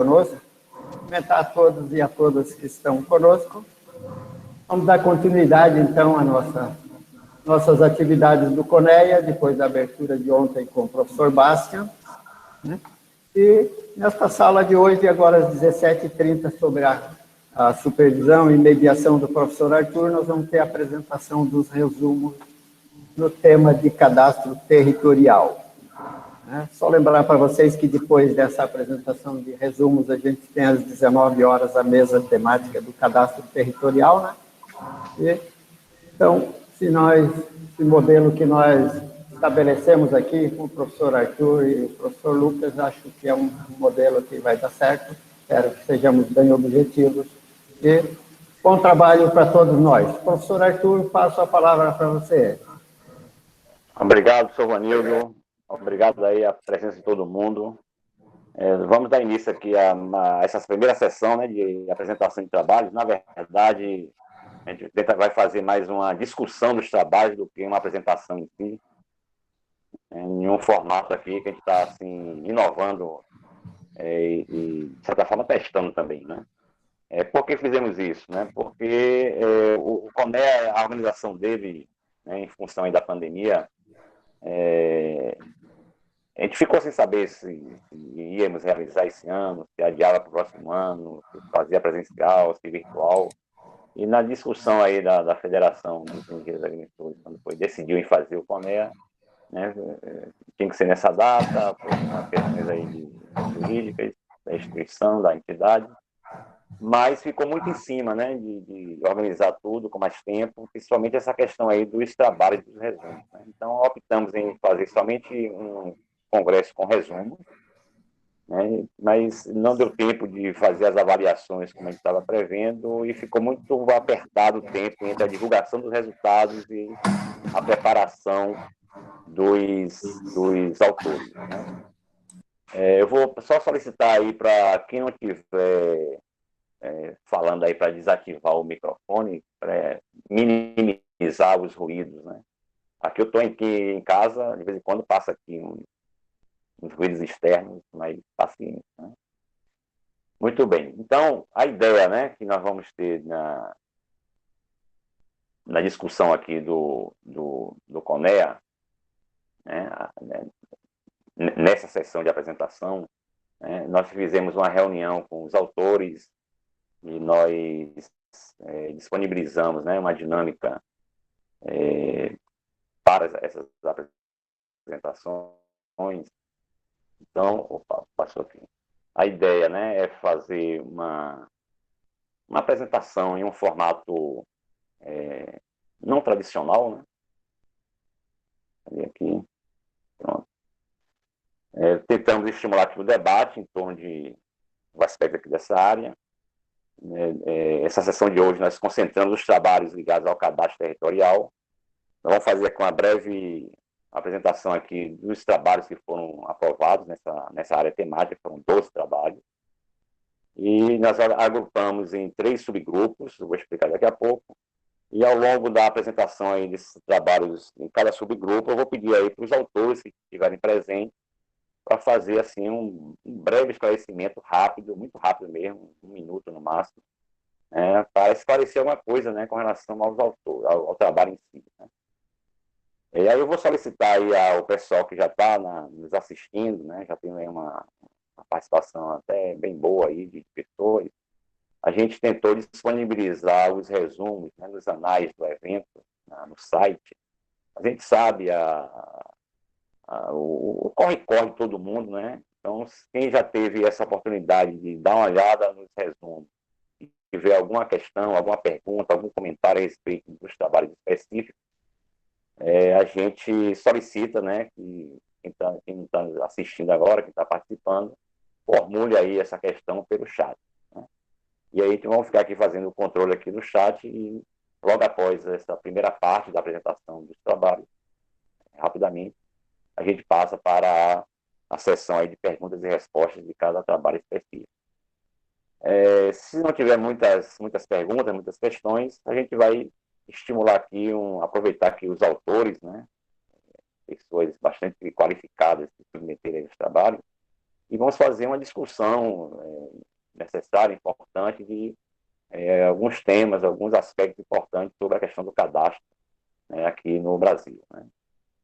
conosco, cumprimentar a todos e a todas que estão conosco. Vamos dar continuidade, então, às nossas atividades do CONEA, depois da abertura de ontem com o professor Bastian, né? E nesta sala de hoje, agora às 17h30, sobre a supervisão e mediação do professor Arthur, nós vamos ter a apresentação dos resumos no tema de cadastro territorial. Só lembrar para vocês que depois dessa apresentação de resumos, a gente tem às 19 horas a mesa temática do cadastro territorial, né? Então, esse modelo que nós estabelecemos aqui com o professor Arthur e o professor Lucas, acho que é um modelo que vai dar certo. Espero que sejamos bem objetivos. E bom trabalho para todos nós. Professor Arthur, passo a palavra para você. Obrigado, professor Vanildo. Obrigado aí a presença de todo mundo. Vamos dar início aqui a essa primeira sessão, né, de apresentação de trabalhos. Na verdade, a gente vai fazer mais uma discussão dos trabalhos do que uma apresentação em si. Em um formato aqui que a gente está assim, inovando e, de certa forma, testando também, né? Por que fizemos isso? Né? Porque o CONEA, a organização dele, né, em função aí da pandemia, a gente ficou sem saber se íamos realizar esse ano, se adiava para o próximo ano, se fazia presencial, se virtual. E na discussão aí da Federação dos Engenheiros Agricultores, quando decidiu em fazer o CONEA, né, tinha que ser nessa data, por uma questões aí jurídicas, da instituição, da entidade, mas ficou muito em cima, né, de organizar tudo com mais tempo, principalmente essa questão aí dos trabalhos dos resumos, né? Então, optamos em fazer somente um congresso com resumo, né, mas não deu tempo de fazer as avaliações como a gente estava prevendo e ficou muito apertado o tempo entre a divulgação dos resultados e a preparação dos autores, né? Eu vou só solicitar aí para quem não tiver falando aí para desativar o microfone, para minimizar os ruídos, né? Aqui eu estou aqui em casa, de vez em quando passa aqui uns ruídos externos, mas paciência, né? Muito bem. Então, a ideia, né, que nós vamos ter na discussão aqui do CONEA, né, nessa sessão de apresentação, né, nós fizemos uma reunião com os autores e nós disponibilizamos, né, uma dinâmica para essas apresentações. Então, passou aqui. A ideia, né, é fazer uma apresentação em um formato não tradicional, né? Aqui, pronto. Tentamos estimular aqui o debate em torno do aspecto aqui dessa área. Essa sessão de hoje nós concentramos os trabalhos ligados ao cadastro territorial. Nós vamos fazer aqui uma breve apresentação aqui dos trabalhos que foram aprovados nessa área temática, foram 12 trabalhos. E nós agrupamos em 3 subgrupos, eu vou explicar daqui a pouco. E ao longo da apresentação aí desses trabalhos em cada subgrupo, eu vou pedir aí para os autores que estiverem presentes para fazer assim um breve esclarecimento rápido, muito rápido mesmo, 1 minuto no máximo, para esclarecer alguma coisa, né, com relação aos autores, ao trabalho em si, né? E aí eu vou solicitar aí ao pessoal que já está nos assistindo, né, já tem aí uma participação até bem boa aí de pessoas. A gente tentou disponibilizar os resumos, né, nos anais do evento, no site. A gente sabe o corre-corre de todo mundo, né? Então, quem já teve essa oportunidade de dar uma olhada nos resumos, e tiver alguma questão, alguma pergunta, algum comentário a respeito dos trabalhos específicos, a gente solicita, né, que quem está assistindo agora, quem está participando, formule aí essa questão pelo chat, né? E aí a gente vai ficar aqui fazendo o controle aqui do chat e logo após essa primeira parte da apresentação dos trabalhos, rapidamente, a gente passa para a sessão aí de perguntas e respostas de cada trabalho específico. Se não tiver muitas perguntas, muitas questões, a gente vai estimular aqui, aproveitar que os autores, né, pessoas bastante qualificadas que submeterem esse trabalho, e vamos fazer uma discussão necessária, importante, de alguns temas, alguns aspectos importantes sobre a questão do cadastro, né, aqui no Brasil, né?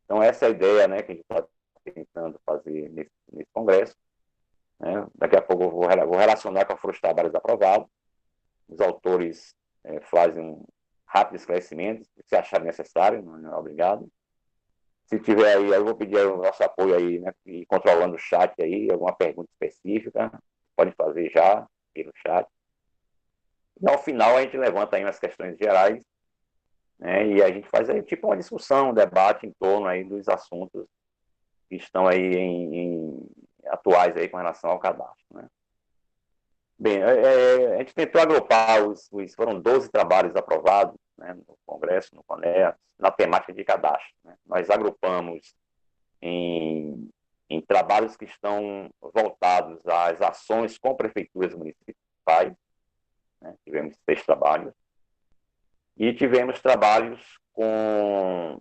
Então, essa é a ideia, né, que a gente está tentando fazer nesse congresso, né? Daqui a pouco eu vou relacionar com os trabalhos aprovados. Os autores fazem um rápido esclarecimento, se acharem necessário, não é obrigado. Se tiver aí, eu vou pedir aí o nosso apoio aí, né, e controlando o chat aí, alguma pergunta específica, pode fazer já pelo chat. E ao final a gente levanta aí umas questões gerais, né, e a gente faz aí tipo uma discussão, um debate em torno aí dos assuntos que estão aí atuais aí com relação ao cadastro, né. Bem, a gente tentou agrupar foram 12 trabalhos aprovados, né, no Congresso, no CONEA, na temática de cadastro, né. Nós agrupamos em, em trabalhos que estão voltados às ações com prefeituras municipais, né, tivemos 6 trabalhos, e tivemos trabalhos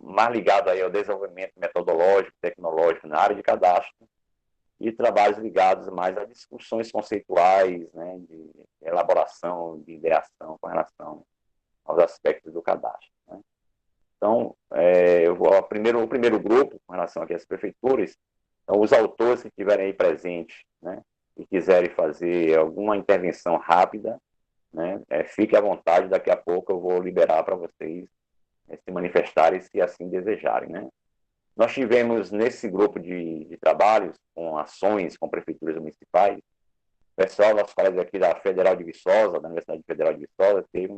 mais ligados aí ao desenvolvimento metodológico, tecnológico na área de cadastro, e trabalhos ligados mais a discussões conceituais, né, de elaboração, de ideação com relação aos aspectos do cadastro, né. Então, o primeiro grupo, com relação aqui às prefeituras, então, os autores que estiverem aí presentes, né, e quiserem fazer alguma intervenção rápida, né, fique à vontade, daqui a pouco eu vou liberar para vocês se manifestarem, se assim desejarem, né. Nós tivemos nesse grupo de trabalhos, com ações com prefeituras municipais, o pessoal, nossos colegas aqui da Federal de Viçosa, da Universidade Federal de Viçosa, teve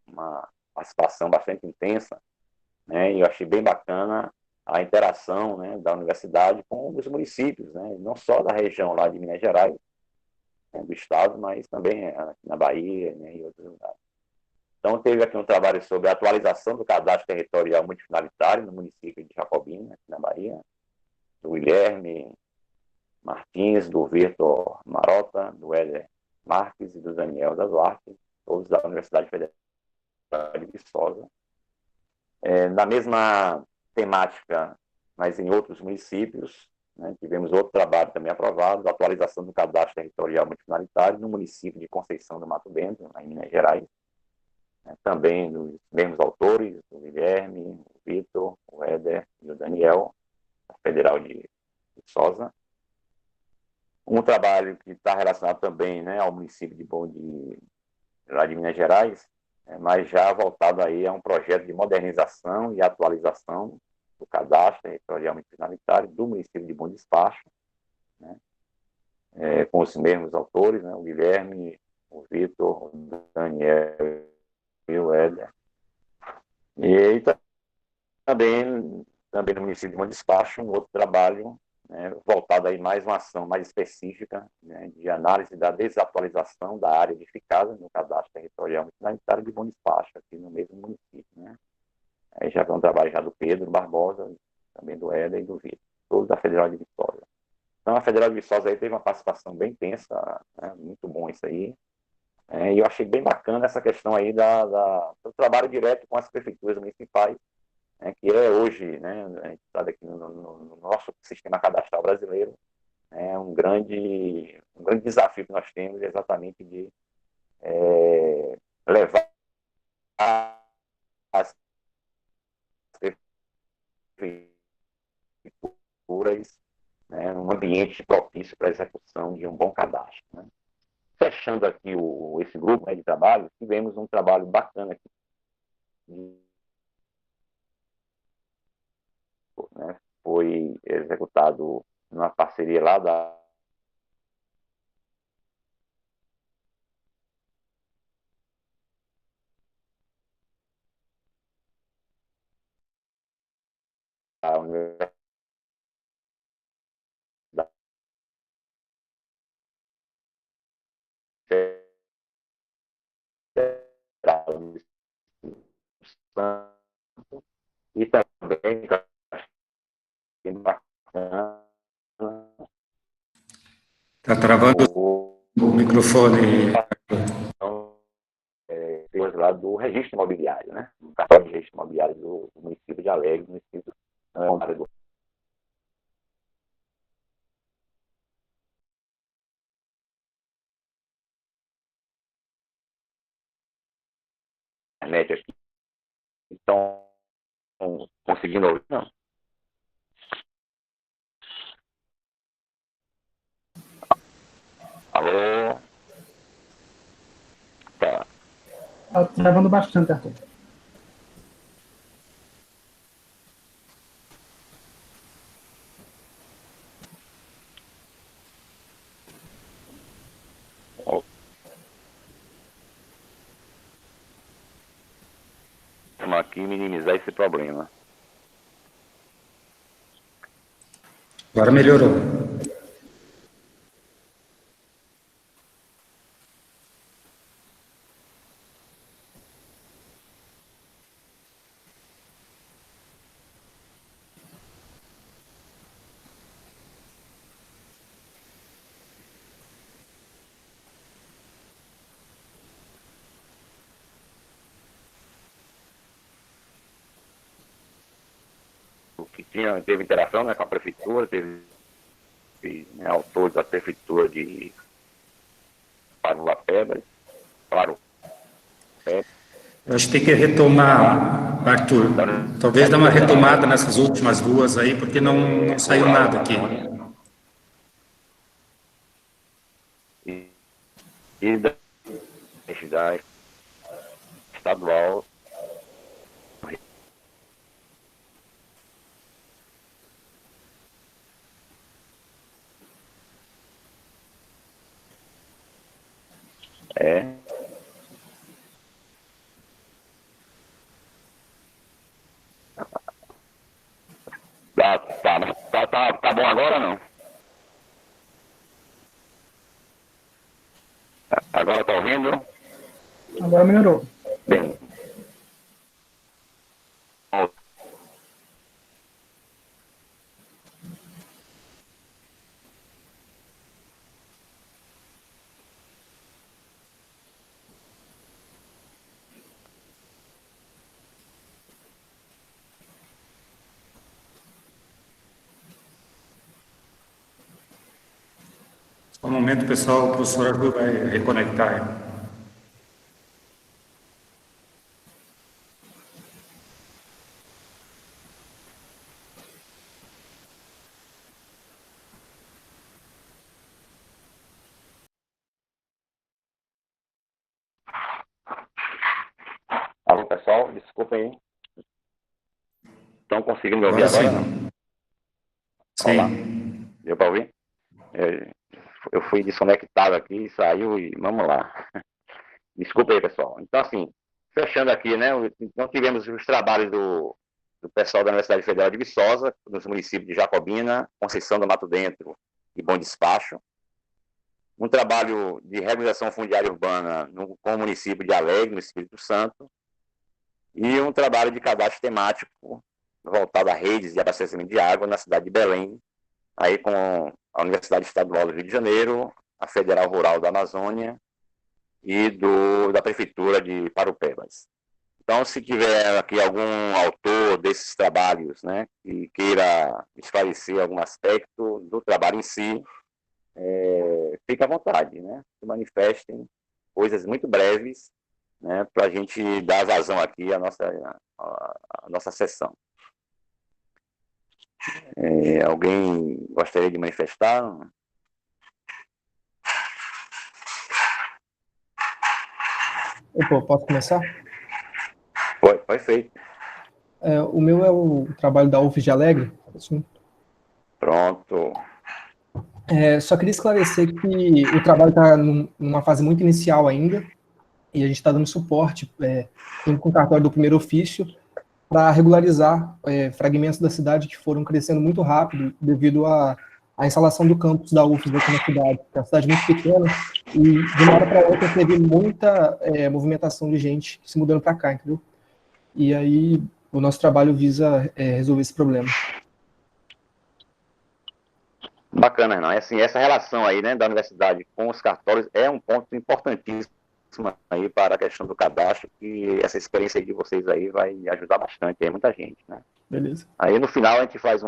uma participação bastante intensa, né, e eu achei bem bacana a interação, né, da universidade com os municípios, né, não só da região lá de Minas Gerais, né, do estado, mas também aqui na Bahia, né, e outros lugares. Então, teve aqui um trabalho sobre a atualização do cadastro territorial multifinalitário no município de Jacobina, aqui na Bahia, do Guilherme Martins, do Vitor Marota, do Éder Marques e do Daniel da Duarte, todos da Universidade Federal de Viçosa. Na mesma temática, mas em outros municípios, né, tivemos outro trabalho também aprovado, a atualização do cadastro territorial multifinalitário no município de Conceição do Mato Dentro, em Minas Gerais, né, também dos mesmos autores, o Guilherme, o Vitor, o Éder e o Daniel, da Federal de Viçosa. Um trabalho que está relacionado também, né, ao município lá de Minas Gerais, mas já voltado aí a um projeto de modernização e atualização do cadastro territorial multifinalitário do município de Bom Despacho, né, com os mesmos autores, né, o Guilherme, o Vitor, o Daniel e o Éder. E também no município de Bom Despacho, um outro trabalho, né, voltado aí mais uma ação mais específica, né, de análise da desatualização da área edificada no cadastro territorial multifinalitário de Bom Despacho, aqui no mesmo município, né. Aí já foi um trabalho já do Pedro Barbosa, também do Éder e do Vitor, todos da Federal de Viçosa. Então, a Federal de Viçosa aí teve uma participação bem intensa, né, muito bom isso aí, e eu achei bem bacana essa questão aí do trabalho direto com as prefeituras municipais, que é hoje, né, a gente sabe aqui no nosso sistema cadastral brasileiro, um grande desafio que nós temos exatamente de levar as prefeituras, né, num ambiente propício para a execução de um bom cadastro, né. Fechando aqui esse grupo, né, de trabalho, tivemos um trabalho bacana aqui, né, foi executado numa parceria lá da Universidade Federal do Espírito Santo, e também bacana Está travando o microfone. lá do registro imobiliário, né? Do cartório de registro imobiliário do município de Alegre, município do internet aqui. Estão conseguindo ouvir? Não. Alô? Tá. Tá travando bastante, Arthur. Vamos aqui minimizar esse problema. Agora melhorou. Que teve interação, né, com a prefeitura, teve autores da prefeitura de Parupebas, Eu acho que tem que retomar, Arthur. Talvez dar uma retomada nessas últimas duas aí, porque não saiu nada aqui. E da entidade estadual. Tá bom agora ou não? Agora tá ouvindo? Agora melhorou. Bem. No momento, pessoal, o professor Arthur vai reconectar. Alô, pessoal, desculpem aí. Estão conseguindo me ouvir agora? Não? Sim. Olá. Deu para ouvir? Eu fui desconectado aqui, saiu e vamos lá. Desculpa aí, pessoal. Então, assim, fechando aqui, né? Nós tivemos os trabalhos do pessoal da Universidade Federal de Viçosa, nos municípios de Jacobina, Conceição do Mato Dentro e Bom Despacho. Um trabalho de regularização fundiária urbana com o município de Alegre, no Espírito Santo. E um trabalho de cadastro temático voltado a redes de abastecimento de água na cidade de Belém, aí com a Universidade Estadual do Rio de Janeiro, a Federal Rural da Amazônia e da Prefeitura de Parupebas. Então, se tiver aqui algum autor desses trabalhos, né, que queira esclarecer algum aspecto do trabalho em si, fique à vontade, né, se manifestem, coisas muito breves, né, para a gente dar vazão aqui à nossa sessão. Alguém gostaria de manifestar? Opa, posso começar? Foi feito. O meu é o trabalho da UF de Alegre. Assim. Pronto. Só queria esclarecer que o trabalho está numa fase muito inicial ainda, e a gente está dando suporte, junto com o cartório do primeiro ofício, para regularizar fragmentos da cidade que foram crescendo muito rápido devido à instalação do campus da UFES aqui na cidade. É uma cidade muito pequena e de uma hora para outra teve muita movimentação de gente se mudando para cá, entendeu? E aí o nosso trabalho visa resolver esse problema. Bacana, Renan. Assim, essa relação aí, né, da universidade com os cartórios é um ponto importantíssimo aí para a questão do cadastro, e essa experiência aí de vocês aí vai ajudar bastante, tem muita gente, né? Beleza. Aí no final a gente faz um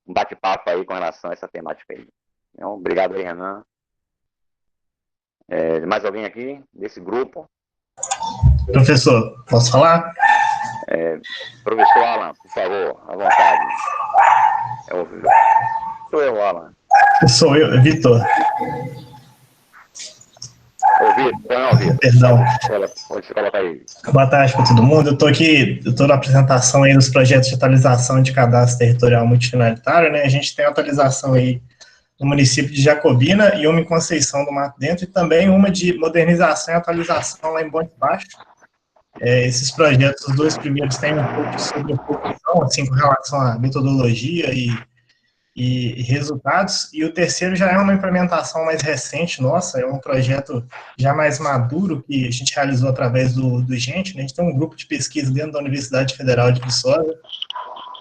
bate-papo aí com relação a essa temática aí. Então, obrigado aí, Renan. Mais alguém aqui desse grupo? Professor, posso falar? Professor Alan, por favor, à vontade. Sou eu, Alan. Sou eu, Vitor. Vitor. Perdão. Pode se colocar aí. Boa tarde para todo mundo. Eu estou na apresentação aí dos projetos de atualização de cadastro territorial multifinalitário, né? A gente tem a atualização aí no município de Jacobina e uma em Conceição do Mato Dentro, e também uma de modernização e atualização lá em Bonde Baixo. Esses projetos, os dois primeiros, têm um pouco sobre ocupação, assim, com relação à metodologia e resultados, e o terceiro já é uma implementação mais recente nossa, é um projeto já mais maduro, que a gente realizou através do Gente, né? A gente tem um grupo de pesquisa dentro da Universidade Federal de Viçosa,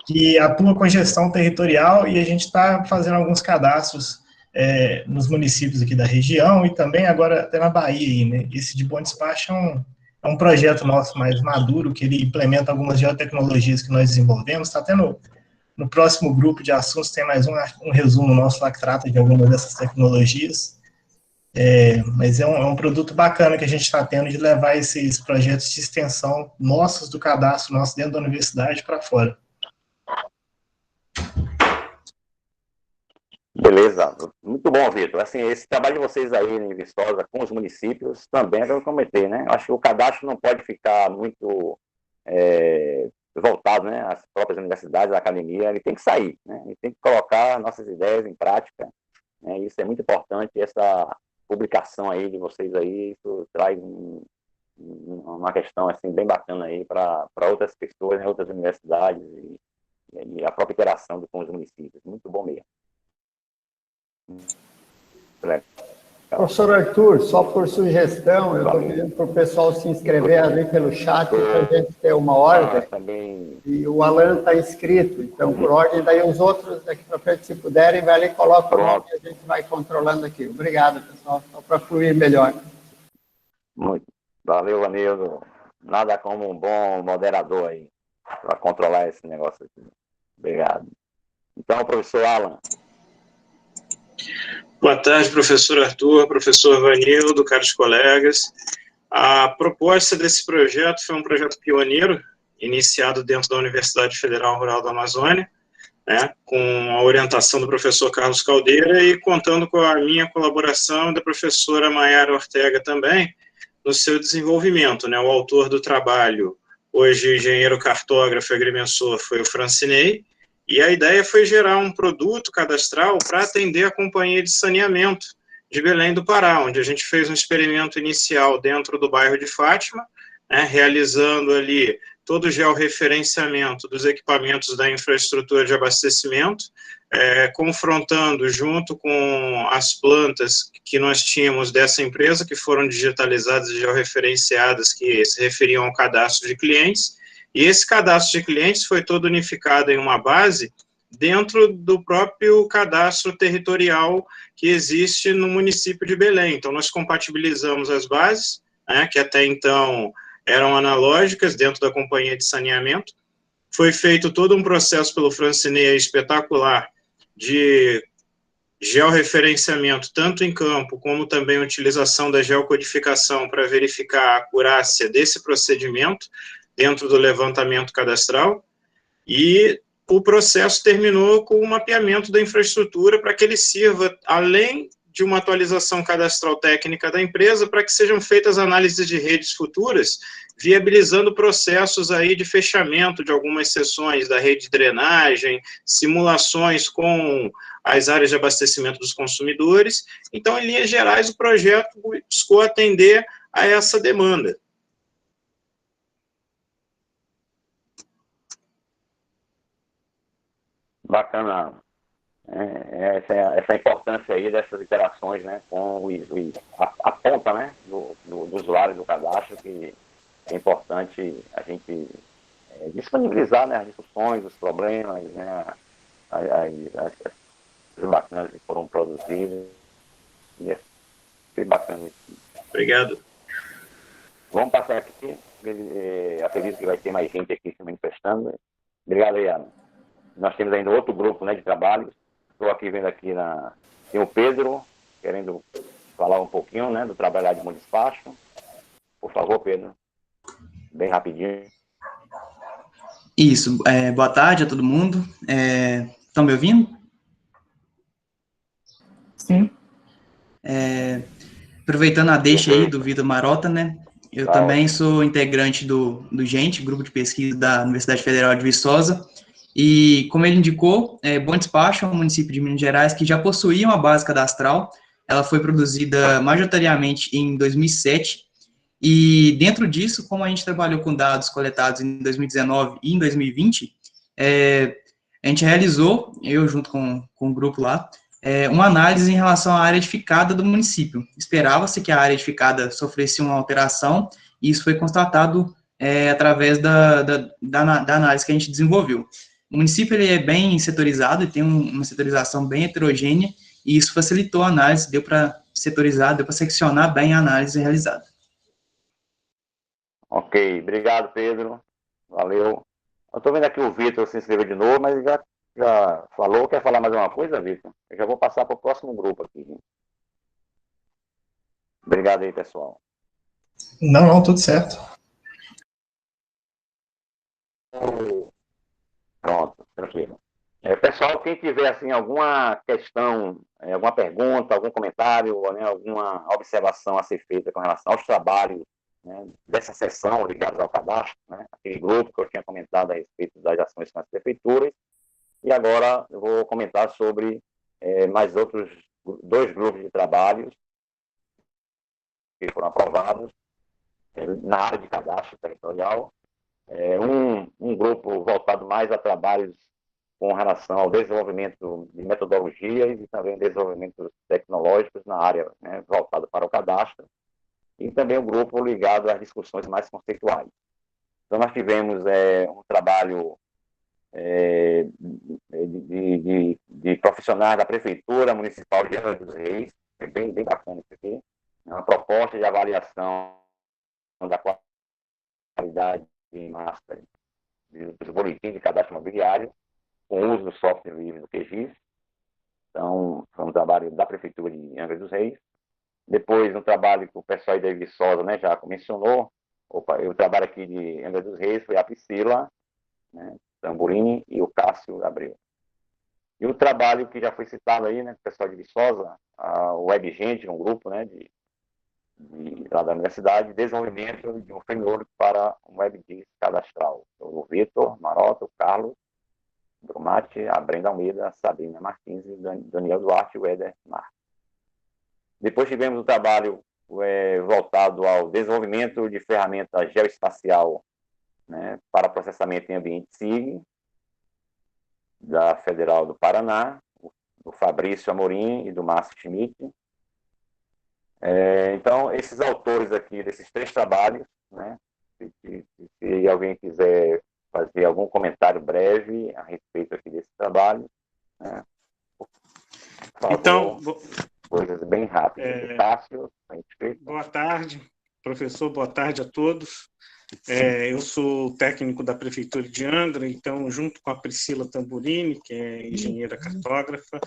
que atua com gestão territorial, e a gente está fazendo alguns cadastros nos municípios aqui da região, e também agora até na Bahia, aí, né? Esse de Bom Despacho é um projeto nosso mais maduro, que ele implementa algumas geotecnologias que nós desenvolvemos, está até no próximo grupo de assuntos tem mais um resumo nosso lá que trata de algumas dessas tecnologias, mas é um produto bacana que a gente está tendo de levar esses projetos de extensão nossos do cadastro nosso dentro da universidade para fora. Beleza, muito bom, Vitor. Assim, esse trabalho de vocês aí em Viçosa com os municípios também é para cometer, né? Acho que o cadastro não pode ficar muito voltado, né, às próprias universidades, à academia, ele tem que sair, né? Ele tem que colocar nossas ideias em prática, né? Isso é muito importante, essa publicação aí de vocês aí, isso traz uma questão assim bem bacana aí para outras pessoas, né, outras universidades e a própria interação com os municípios, muito bom mesmo. Professor Arthur, só por sugestão, eu estou pedindo para o pessoal se inscrever ali pelo chat para a gente ter uma ordem. Também... E o Alan está inscrito, então por ordem, daí os outros daqui para frente, se puderem, vai ali e coloca o nome e a gente vai controlando aqui. Obrigado, pessoal, só para fluir melhor. Muito. Valeu, Vanildo. Nada como um bom moderador aí, para controlar esse negócio aqui. Obrigado. Então, professor Alan. Boa tarde, professor Arthur, professor Vanildo, caros colegas. A proposta desse projeto foi um projeto pioneiro, iniciado dentro da Universidade Federal Rural da Amazônia, né, com a orientação do professor Carlos Caldeira e contando com a minha colaboração e da professora Maiara Ortega também, no seu desenvolvimento, né. O autor do trabalho, hoje engenheiro cartógrafo e agrimensor, foi o Francinei, e a ideia foi gerar um produto cadastral para atender a Companhia de Saneamento de Belém do Pará, onde a gente fez um experimento inicial dentro do bairro de Fátima, né, realizando ali todo o georreferenciamento dos equipamentos da infraestrutura de abastecimento, confrontando junto com as plantas que nós tínhamos dessa empresa, que foram digitalizadas e georreferenciadas, que se referiam ao cadastro de clientes, e esse cadastro de clientes foi todo unificado em uma base dentro do próprio cadastro territorial que existe no município de Belém. Então, nós compatibilizamos as bases, né, que até então eram analógicas dentro da Companhia de Saneamento. Foi feito todo um processo pelo Francinei espetacular de georreferenciamento, tanto em campo, como também a utilização da geocodificação para verificar a acurácia desse procedimento dentro do levantamento cadastral, e o processo terminou com o mapeamento da infraestrutura para que ele sirva, além de uma atualização cadastral técnica da empresa, para que sejam feitas análises de redes futuras, viabilizando processos aí de fechamento de algumas seções da rede de drenagem, simulações com as áreas de abastecimento dos consumidores. Então, em linhas gerais, o projeto buscou atender a essa demanda. Bacana, essa importância aí dessas interações, né, com a ponta, né, do usuário do cadastro, que é importante a gente disponibilizar, né, as discussões, os problemas, né, as coisas bacanas que foram produzidas. E é bacana isso. Obrigado. Vamos passar aqui. Acredito que vai ter mais gente aqui se manifestando. Obrigado, Iana. Nós temos ainda outro grupo, né, de trabalho. Estou aqui vendo aqui tem o Pedro, querendo falar um pouquinho, né, do trabalho de Bom Despacho. Por favor, Pedro. bem rapidinho. Isso, boa tarde a todo mundo. Estão me ouvindo? Sim. Aproveitando a deixa aí do Vitor Marota, né? Eu Tá também ótimo. sou integrante do GENT, Grupo de Pesquisa da Universidade Federal de Viçosa, e como ele indicou, Bom Despacho é um município de Minas Gerais que já possuía uma base cadastral. Ela foi produzida majoritariamente em 2007, e dentro disso, como a gente trabalhou com dados coletados em 2019 e em 2020, a gente realizou, eu junto com o grupo lá, uma análise em relação à área edificada do município. Esperava-se que a área edificada sofresse uma alteração, e isso foi constatado através da análise que a gente desenvolveu. O município ele é bem setorizado, e tem uma setorização bem heterogênea, e isso facilitou a análise, deu para setorizar, deu para seccionar bem a análise realizada. Ok, obrigado, Pedro. Valeu. Eu estou vendo aqui o Vitor se inscreveu de novo, mas já falou. Quer falar mais uma coisa, Vitor? Eu já vou passar para o próximo grupo aqui. Obrigado aí, pessoal. Não, tudo certo. Pronto, tranquilo. Pessoal, quem tiver assim, alguma questão, alguma pergunta, algum comentário, né, alguma observação a ser feita com relação aos trabalhos, né, dessa sessão ligados ao cadastro, né, aquele grupo que eu tinha comentado a respeito das ações com as prefeituras, e agora eu vou comentar sobre mais outros 2 grupos de trabalhos que foram aprovados na área de cadastro territorial. Um grupo voltado mais a trabalhos com relação ao desenvolvimento de metodologias e também desenvolvimentos tecnológicos na área, né, voltado para o cadastro, e também um grupo ligado às discussões mais conceituais. Então, nós tivemos um trabalho de profissionais da Prefeitura Municipal de Angra dos Reis, é bem bacana isso aqui, uma proposta de avaliação da qualidade de massa dos boletins de cadastro imobiliário, com o uso do software livre do QGIS. Então, foi um trabalho da Prefeitura de Angra dos Reis. Depois, um trabalho que o pessoal aí da Viçosa, né, já mencionou. O trabalho aqui de Angra dos Reis foi a Priscila, né, Tamburini, e o Cássio Abreu. E o trabalho que já foi citado aí, né, o pessoal de Viçosa, o WebGente, um grupo, né, lá da universidade, desenvolvimento de um framework para um WebGIS cadastral. O Vitor Marota, o Carlos Brumati, a Brenda Almeida, a Sabrina Martins, e Daniel Duarte e o Éder Marques. Depois tivemos o trabalho voltado ao desenvolvimento de ferramenta geoespacial, né, para processamento em ambiente SIG, da Federal do Paraná, do Fabrício Amorim e do Márcio Schmidt. Então, esses autores aqui desses 3 trabalhos, né, se alguém quiser fazer algum comentário breve a respeito aqui desse trabalho, né, por favor, então, coisas bem rápidas. Fácil, boa tarde, professor, boa tarde a todos. Eu sou técnico da Prefeitura de Angra, então, junto com a Priscila Tamburini, que é engenheira cartógrafa,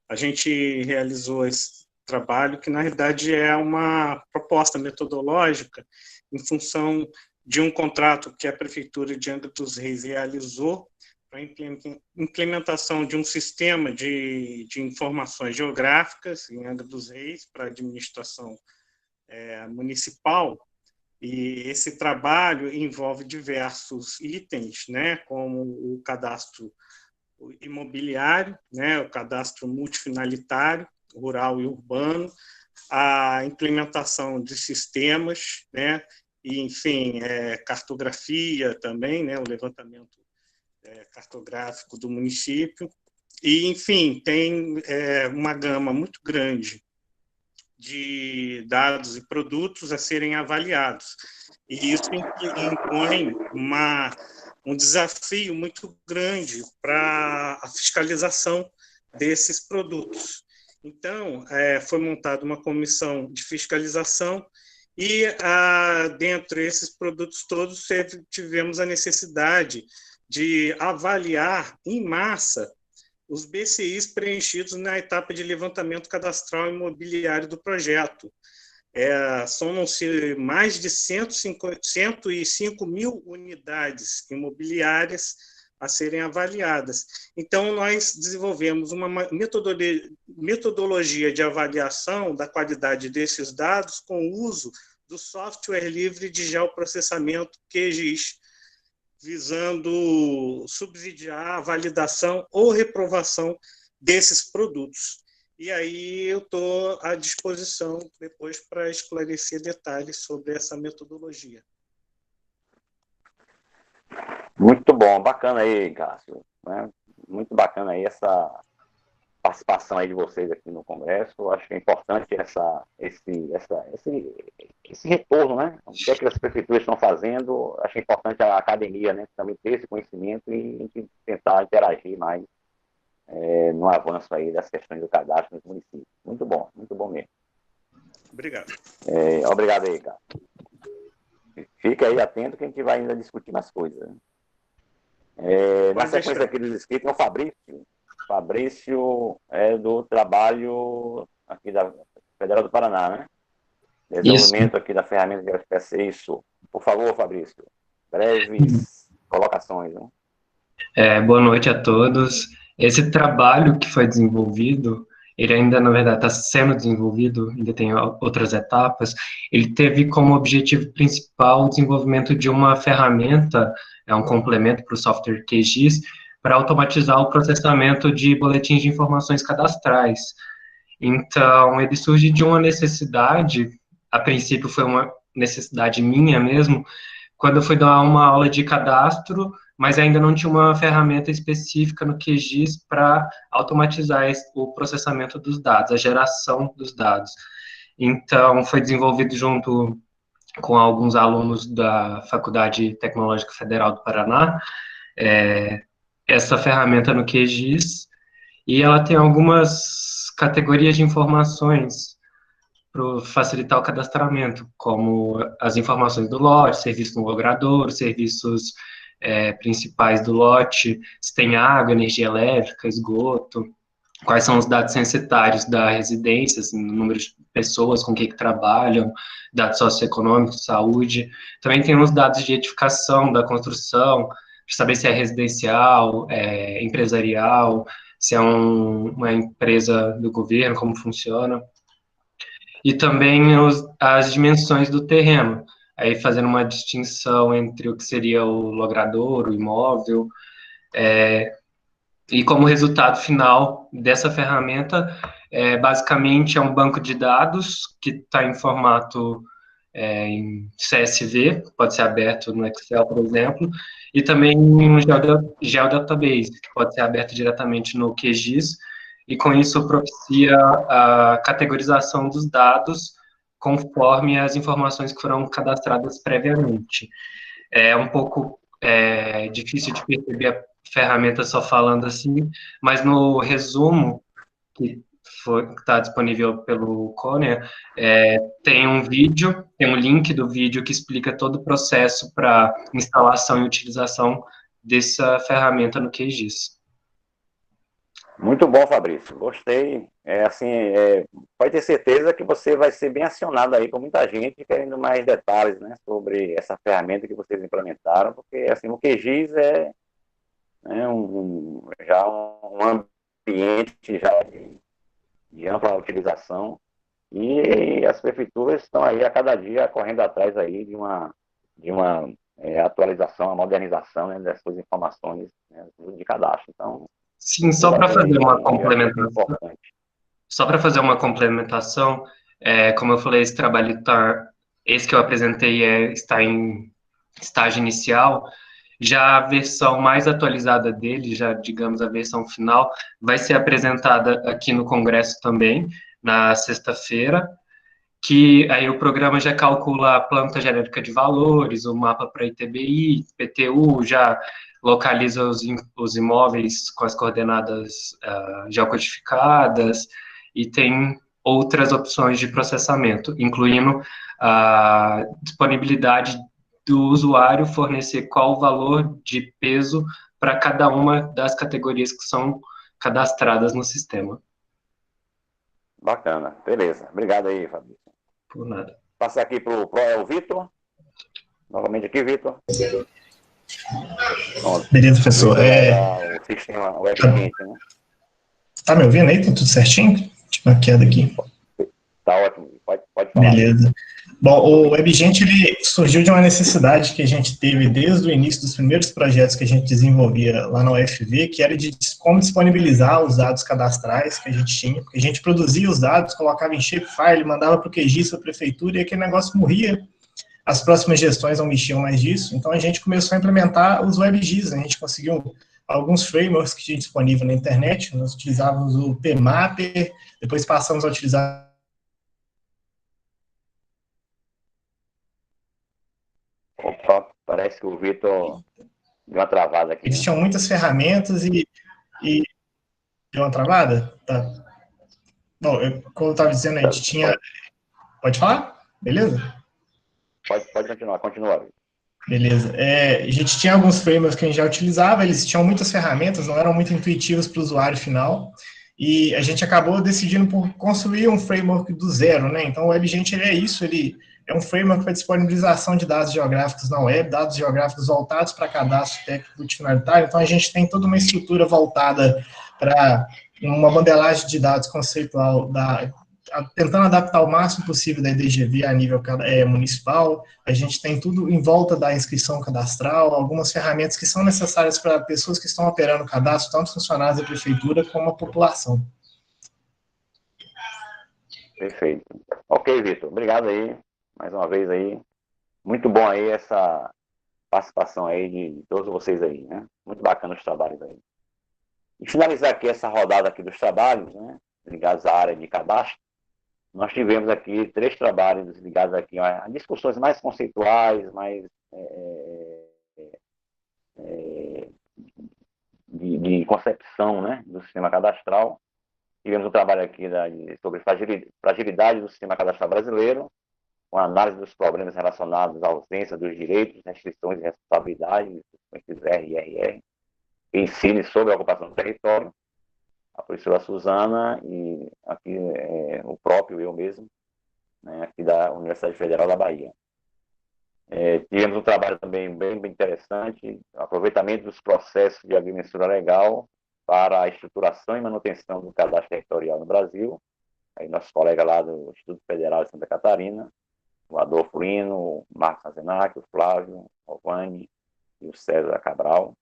a gente realizou esse trabalho, que na realidade é uma proposta metodológica em função de um contrato que a Prefeitura de Angra dos Reis realizou para a implementação de um sistema de informações geográficas em Angra dos Reis para a administração municipal. E esse trabalho envolve diversos itens, né, como o cadastro imobiliário, né, o cadastro multifinalitário, rural e urbano, a implementação de sistemas, né, e, enfim, cartografia também, né, o levantamento cartográfico do município, e, enfim, tem uma gama muito grande de dados e produtos a serem avaliados. E isso impõe um desafio muito grande para a fiscalização desses produtos. Então, foi montada uma comissão de fiscalização e, dentre esses produtos todos, tivemos a necessidade de avaliar em massa os BCIs preenchidos na etapa de levantamento cadastral imobiliário do projeto. Somam-se mais de 105 mil unidades imobiliárias a serem avaliadas. Então, nós desenvolvemos uma metodologia de avaliação da qualidade desses dados com o uso do software livre de geoprocessamento QGIS, visando subsidiar a validação ou reprovação desses produtos. E aí eu estou à disposição depois para esclarecer detalhes sobre essa metodologia. Muito bom, bacana aí, Cássio, né? Muito bacana aí essa participação aí de vocês aqui no Congresso. Acho que é importante esse retorno, né? O que é que as prefeituras estão fazendo? Acho importante a academia, né, também ter esse conhecimento e tentar interagir mais no avanço aí das questões do cadastro nos municípios. Muito bom mesmo. Obrigado. Obrigado aí, Cássio. Fica aí atento que a gente vai ainda discutir mais coisas, né? Na sequência aqui dos inscritos é o Fabrício. Fabrício é do trabalho aqui da Federal do Paraná, né? Desenvolvimento aqui da ferramenta de FPS. Isso. Por favor, Fabrício. Breves colocações, né? Boa noite a todos. Esse trabalho que foi desenvolvido, ele ainda, na verdade, está sendo desenvolvido, ainda tem outras etapas. Ele teve como objetivo principal o desenvolvimento de uma ferramenta, um complemento para o software QGIS, para automatizar o processamento de boletins de informações cadastrais. Então, ele surge de uma necessidade, a princípio foi uma necessidade minha mesmo, quando eu fui dar uma aula de cadastro, mas ainda não tinha uma ferramenta específica no QGIS para automatizar o processamento dos dados, a geração dos dados. Então, foi desenvolvido junto com alguns alunos da Faculdade Tecnológica Federal do Paraná, essa ferramenta no QGIS, e ela tem algumas categorias de informações para facilitar o cadastramento, como as informações do lote, serviço no logrador, serviços principais do lote, se tem água, energia elétrica, esgoto, quais são os dados censitários da residência, assim, número de pessoas com que trabalham, dados socioeconômicos, saúde. Também tem os dados de edificação da construção, para saber se é residencial, empresarial, se é uma empresa do governo, como funciona. E também as dimensões do terreno, aí fazendo uma distinção entre o que seria o logrador, o imóvel, e como resultado final dessa ferramenta, basicamente é um banco de dados que está em formato em CSV, pode ser aberto no Excel, por exemplo, e também um geodatabase, que pode ser aberto diretamente no QGIS, e com isso propicia a categorização dos dados conforme as informações que foram cadastradas previamente. É um pouco difícil de perceber a ferramenta só falando assim, mas no resumo que está disponível pelo Conner, tem um vídeo, tem um link do vídeo que explica todo o processo para instalação e utilização dessa ferramenta no QGIS. Muito bom, Fabrício. Gostei. Pode ter certeza que você vai ser bem acionado aí com muita gente querendo mais detalhes, né, sobre essa ferramenta que vocês implementaram, porque assim, o QGIS já um ambiente já de ampla utilização, e as prefeituras estão aí a cada dia correndo atrás aí de uma atualização, uma modernização, né, das suas informações, né, de cadastro. Então, sim, só para fazer uma complementação. Só para fazer uma complementação, como eu falei, esse trabalho esse que eu apresentei está em estágio inicial. Já a versão mais atualizada dele, já digamos a versão final, vai ser apresentada aqui no Congresso também, na sexta-feira, que aí o programa já calcula a planta genérica de valores, o mapa para ITBI, PTU, já localiza os imóveis com as coordenadas geocodificadas, e tem outras opções de processamento, incluindo a disponibilidade do usuário fornecer qual o valor de peso para cada uma das categorias que são cadastradas no sistema. Bacana, beleza. Obrigado aí, Fabrício. por nada. Passar aqui para o Vitor. Novamente aqui, Vitor. Beleza, professor. O sistema WebGente, né? Tá me ouvindo aí? Tá tudo certinho? Tive uma queda aqui. Tá ótimo, pode falar. Beleza. Bom, o WebGente ele surgiu de uma necessidade que a gente teve desde o início dos primeiros projetos que a gente desenvolvia lá na UFV, que era de como disponibilizar os dados cadastrais que a gente tinha, porque a gente produzia os dados, colocava em shapefile, mandava para o QGIS, para a prefeitura, e aquele negócio morria. As próximas gestões não mexiam mais disso, então a gente começou a implementar os WebGIS, a gente conseguiu alguns frameworks que tinha disponível na internet, nós utilizávamos o PMapper, depois passamos a utilizar. Opa, parece que o Vitor deu uma travada aqui. Eles tinham muitas ferramentas e deu uma travada? Tá. Bom, como eu estava dizendo, a gente tinha... Pode falar? Beleza? Pode continuar, continua. Beleza. A gente tinha alguns frameworks que a gente já utilizava, eles tinham muitas ferramentas, não eram muito intuitivos para o usuário final, e a gente acabou decidindo por construir um framework do zero, né? Então, o WebGente ele é isso, ele é um framework para disponibilização de dados geográficos na web, dados geográficos voltados para cadastro técnico multifinalitário. Então, a gente tem toda uma estrutura voltada para uma modelagem de dados conceitual, tentando adaptar o máximo possível da IDGV a nível municipal. A gente tem tudo em volta da inscrição cadastral, algumas ferramentas que são necessárias para pessoas que estão operando o cadastro, tanto funcionários da prefeitura como a população. Perfeito. Ok, Vitor. Obrigado aí, mais uma vez aí. Muito bom aí essa participação aí de todos vocês aí, né? Muito bacana os trabalhos aí. E finalizar aqui essa rodada aqui dos trabalhos, né? Ligados à área de cadastro. Nós tivemos aqui 3 trabalhos ligados aqui a discussões mais conceituais, mais de concepção, né, do sistema cadastral. Tivemos um trabalho aqui sobre fragilidade do sistema cadastral brasileiro, com análise dos problemas relacionados à ausência dos direitos, restrições e responsabilidades, esses RRR, que ensine sobre a ocupação do território. A professora Suzana e aqui o próprio eu mesmo, né, aqui da Universidade Federal da Bahia. Tivemos um trabalho também bem interessante, aproveitamento dos processos de agrimensura legal para a estruturação e manutenção do cadastro territorial no Brasil. Aí nosso colega lá do Instituto Federal de Santa Catarina, o Adolfo Lino, o Marcos Azenac, o Flávio, o Vani e o César Cabral.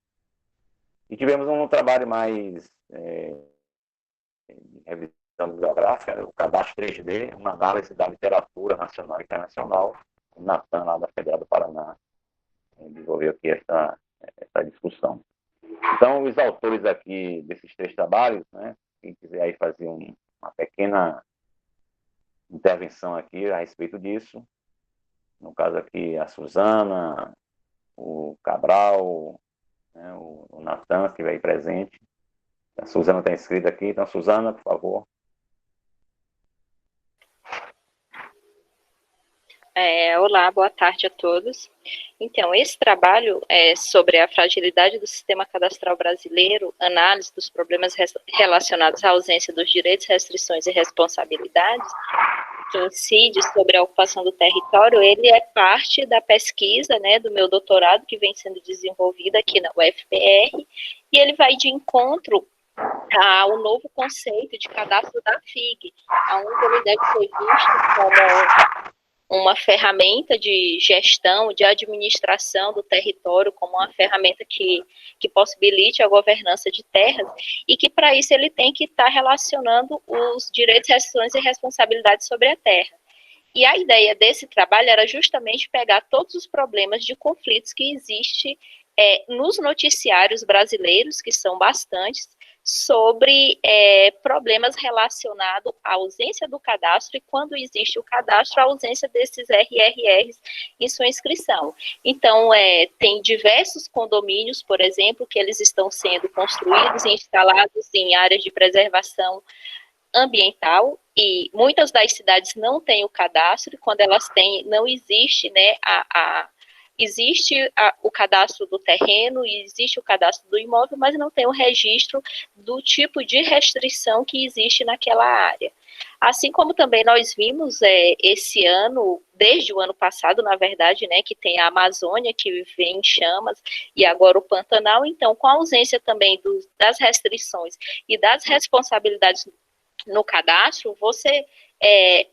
E tivemos um trabalho mais... de revisão bibliográfica, o cadastro 3D, uma análise da literatura nacional e internacional. O Natan, lá da Federal do Paraná, desenvolveu aqui essa discussão. Então, os autores aqui desses 3 trabalhos, né, quem quiser aí fazer uma pequena intervenção aqui a respeito disso, no caso aqui a Suzana, o Cabral, né, o Natan, que veio presente. A Suzana está inscrita aqui, então, Suzana, por favor. Olá, boa tarde a todos. Então, esse trabalho é sobre a fragilidade do sistema cadastral brasileiro, análise dos problemas relacionados à ausência dos direitos, restrições e responsabilidades, que incide sobre a ocupação do território. Ele é parte da pesquisa, né, do meu doutorado, que vem sendo desenvolvida aqui na UFPR, e ele vai de encontro ao novo conceito de cadastro da FIG, onde ele deve ser visto como uma ferramenta de gestão, de administração do território, como uma ferramenta que possibilite a governança de terras, e que para isso ele tem que estar relacionando os direitos, restrições e responsabilidades sobre a terra. E a ideia desse trabalho era justamente pegar todos os problemas de conflitos que existem nos noticiários brasileiros, que são bastantes, sobre problemas relacionados à ausência do cadastro e, quando existe o cadastro, a ausência desses RRRs em sua inscrição. Então, tem diversos condomínios, por exemplo, que eles estão sendo construídos e instalados em áreas de preservação ambiental, e muitas das cidades não têm o cadastro, e quando elas têm, não existe, né, existe o cadastro do terreno, existe o cadastro do imóvel, mas não tem o registro do tipo de restrição que existe naquela área. Assim como também nós vimos esse ano, desde o ano passado, na verdade, né, que tem a Amazônia, que vem em chamas, e agora o Pantanal. Então, com a ausência também das restrições e das responsabilidades no cadastro,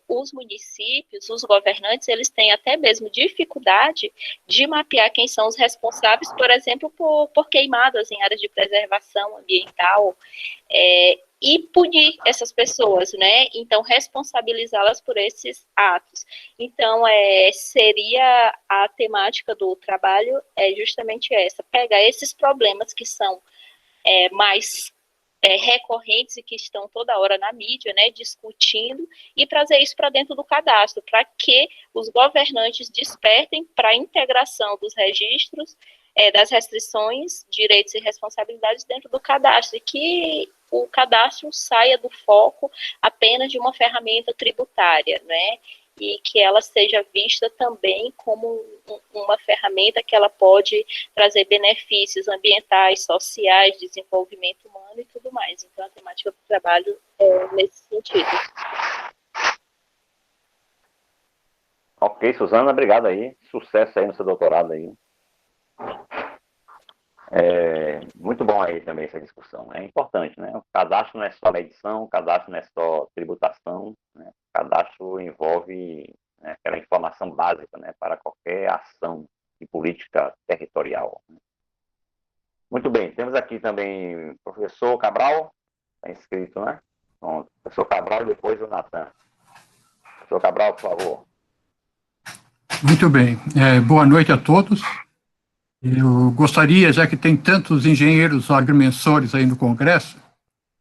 os municípios, os governantes, eles têm até mesmo dificuldade de mapear quem são os responsáveis, por exemplo, por queimadas em áreas de preservação ambiental, e punir essas pessoas, né? Então, responsabilizá-las por esses atos. Então, seria a temática do trabalho justamente essa, pegar esses problemas que são mais recorrentes e que estão toda hora na mídia, né, discutindo, e trazer isso para dentro do cadastro, para que os governantes despertem para a integração dos registros, das restrições, direitos e responsabilidades dentro do cadastro, e que o cadastro saia do foco apenas de uma ferramenta tributária, né, e que ela seja vista também como uma ferramenta que ela pode trazer benefícios ambientais, sociais, desenvolvimento humano e tudo mais. Então, a temática do trabalho é nesse sentido. Ok, Suzana, obrigado aí. Sucesso aí no seu doutorado aí. Muito bom aí também essa discussão. É importante, né? O cadastro não é só medição, o cadastro não é só tributação, né? O cadastro envolve, né, aquela informação básica, né, para qualquer ação de política territorial. Muito bem, temos aqui também o professor Cabral, está inscrito, né? Pronto. Professor Cabral e depois o Natan. Professor Cabral, por favor. Muito bem. Boa noite a todos. Eu gostaria, já que tem tantos engenheiros agrimensores aí no Congresso,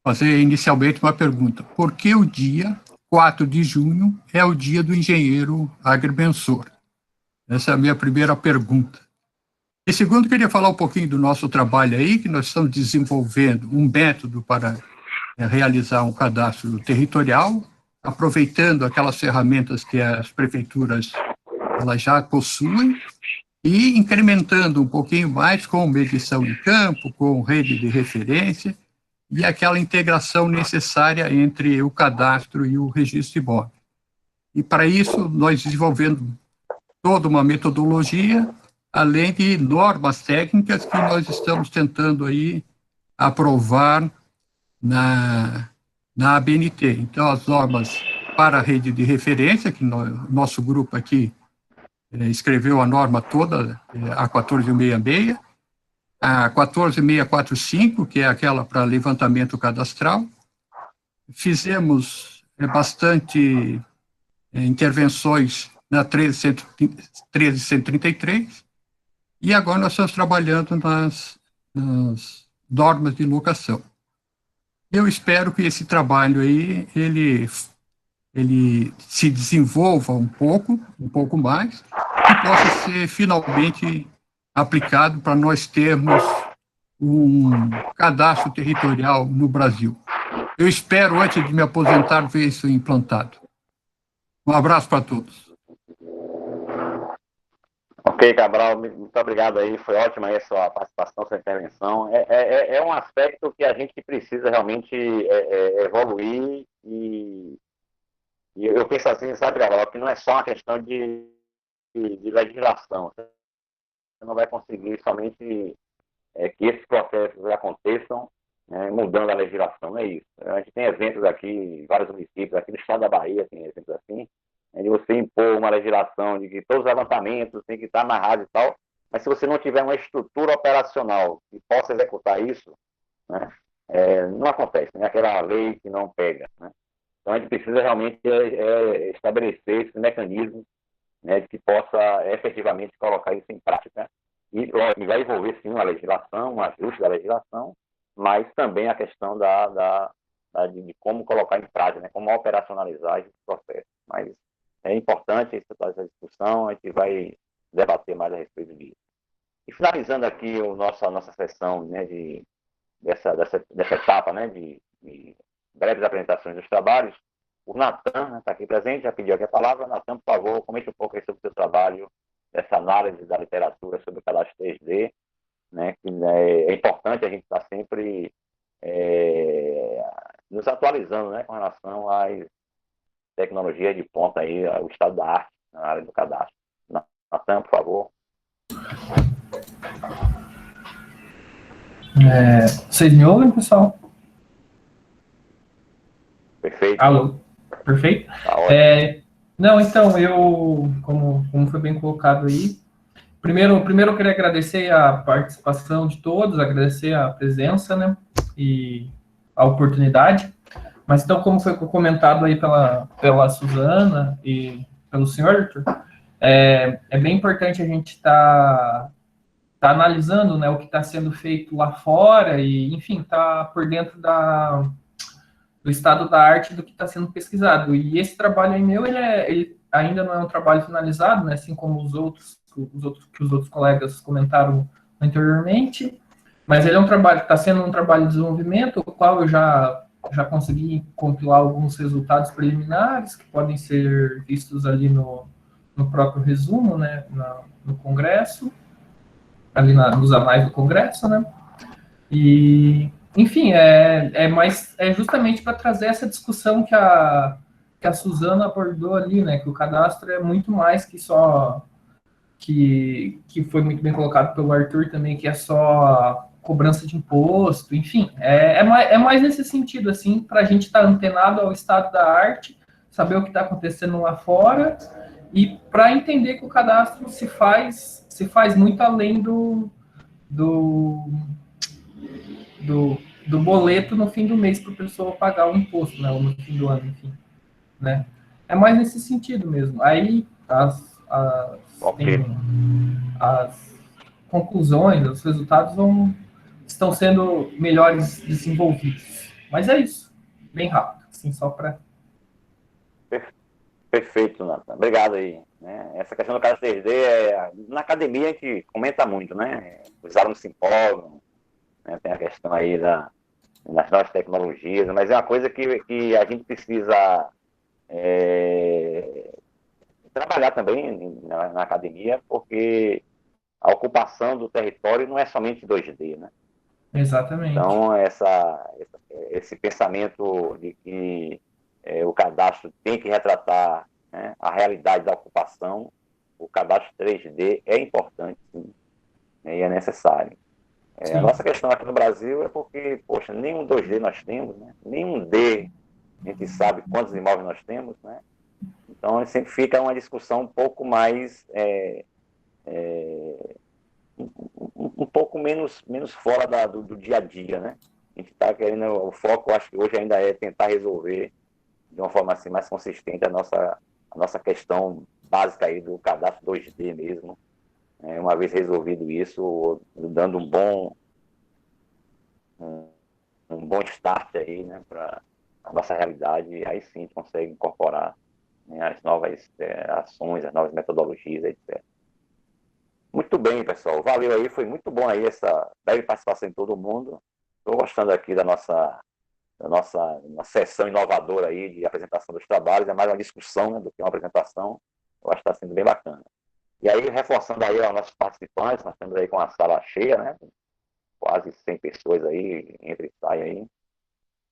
fazer inicialmente uma pergunta. Por que o dia 4 de junho é o dia do engenheiro agrimensor? Essa é a minha primeira pergunta. E segundo, queria falar um pouquinho do nosso trabalho aí, que nós estamos desenvolvendo um método para realizar um cadastro territorial, aproveitando aquelas ferramentas que as prefeituras elas já possuem, e incrementando um pouquinho mais com medição em campo, com rede de referência e aquela integração necessária entre o cadastro e o registro imóvel. E para isso, nós desenvolvendo toda uma metodologia, além de normas técnicas que nós estamos tentando aí aprovar na ABNT. Então, as normas para a rede de referência, que nosso grupo aqui escreveu a norma toda, a 14666, a 14645, que é aquela para levantamento cadastral. Fizemos bastante intervenções na 13133, e agora nós estamos trabalhando nas normas de locação. Eu espero que esse trabalho aí, ele se desenvolva um pouco mais, e possa ser finalmente aplicado para nós termos um cadastro territorial no Brasil. Eu espero, antes de me aposentar, ver isso implantado. Um abraço para todos. Ok, Cabral, muito obrigado aí, foi ótima aí a sua participação, sua intervenção. É um aspecto que a gente precisa realmente evoluir, e eu penso assim, sabe, Cabral, que não é só uma questão de legislação. Você não vai conseguir somente que esses processos aconteçam, né, mudando a legislação, não é isso. A gente tem exemplos aqui, em vários municípios, aqui no estado da Bahia tem exemplos assim, de você impor uma legislação de que todos os levantamentos têm que estar amarrados e tal, mas se você não tiver uma estrutura operacional que possa executar isso, né, não acontece, né, aquela lei que não pega, né. Então a gente precisa realmente estabelecer esse mecanismo, né, que possa efetivamente colocar isso em prática. E lógico, vai envolver sim uma legislação, um ajuste da legislação, mas também a questão de como colocar em prática, né, como operacionalizar esse processo. Mas é importante essa discussão, a gente vai debater mais a respeito disso. E finalizando aqui a nossa sessão, né, dessa etapa, né, de breves apresentações dos trabalhos, o Natan está aqui presente, já pediu aqui a palavra. Natan, por favor, comente um pouco aí sobre o seu trabalho dessa análise da literatura sobre o cadastro 3D, né, que é importante a gente estar sempre nos atualizando, né, com relação às tecnologias de ponta aí, o estado da arte na área do cadastro. Natan, por favor. Vocês me ouvem, pessoal? Perfeito. Alô? Perfeito? Tá ótimo. Não, então, como foi bem colocado aí, primeiro eu queria agradecer a participação de todos, agradecer a presença, né, e a oportunidade. Mas então, como foi comentado aí pela Suzana e pelo senhor Arthur, é bem importante a gente tá analisando, né, o que está sendo feito lá fora e, enfim, tá por dentro do estado da arte do que está sendo pesquisado. E esse trabalho aí meu, ele ainda não é um trabalho finalizado, né, assim como os outros colegas comentaram anteriormente, mas ele é um trabalho, está sendo um trabalho de desenvolvimento, o qual eu já consegui compilar alguns resultados preliminares que podem ser vistos ali no próprio resumo, né, no Congresso, ali nos anais do Congresso, né, e, enfim, é justamente para trazer essa discussão que a Suzana abordou ali, né, que o cadastro é muito mais que só, que foi muito bem colocado pelo Arthur também, que é só cobrança de imposto, enfim, é mais nesse sentido, assim, para a gente estar antenado ao estado da arte, saber o que está acontecendo lá fora, e para entender que o cadastro se faz muito além do boleto no fim do mês para a pessoa pagar o imposto, né, ou no fim do ano, enfim, né. É mais nesse sentido mesmo. Aí as conclusões, os resultados estão sendo melhores desenvolvidos. Mas é isso, bem rápido, assim, só para... Perfeito, Nathan. Obrigado aí. Né? Essa questão do cadastro 3D, na academia a gente comenta muito, né? Os alunos se empolgam, né? Tem a questão aí das novas tecnologias, mas é uma coisa que a gente precisa trabalhar também na academia, porque a ocupação do território não é somente 2D, né? Exatamente. Então, esse pensamento de que o cadastro tem que retratar, né, a realidade da ocupação, o cadastro 3D é importante, sim, né, e é necessário. A nossa questão aqui no Brasil é porque, poxa, nenhum 2D nós temos, né? Nenhum D, a gente sabe quantos imóveis nós temos, né? Então, sempre fica uma discussão um pouco mais... um pouco menos fora do dia a dia, né? A gente está querendo, o foco, acho que hoje ainda é tentar resolver de uma forma assim mais consistente a nossa questão básica aí do cadastro 2D mesmo. Uma vez resolvido isso, dando um bom start aí, né, para a nossa realidade, aí sim a gente consegue incorporar, né, as novas ações, as novas metodologias, etc. Muito bem, pessoal. Valeu aí, foi muito bom aí essa breve participação de todo mundo. Estou gostando aqui da nossa sessão inovadora aí de apresentação dos trabalhos. É mais uma discussão, né, do que uma apresentação. Eu acho que está sendo bem bacana. E aí, reforçando aí aos nossos participantes, nós estamos aí com a sala cheia, né? Quase 100 pessoas aí, entra e sai aí.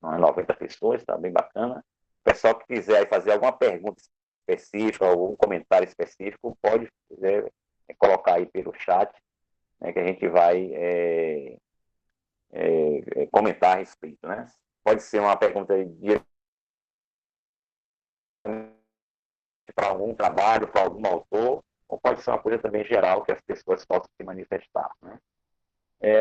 90 pessoas, está bem bacana. O pessoal que quiser aí fazer alguma pergunta específica, algum comentário específico, pode colocar aí pelo chat, né, que a gente vai comentar a respeito, né? Pode ser uma pergunta para algum trabalho, para algum autor, ou pode ser uma coisa também geral que as pessoas possam se manifestar, né?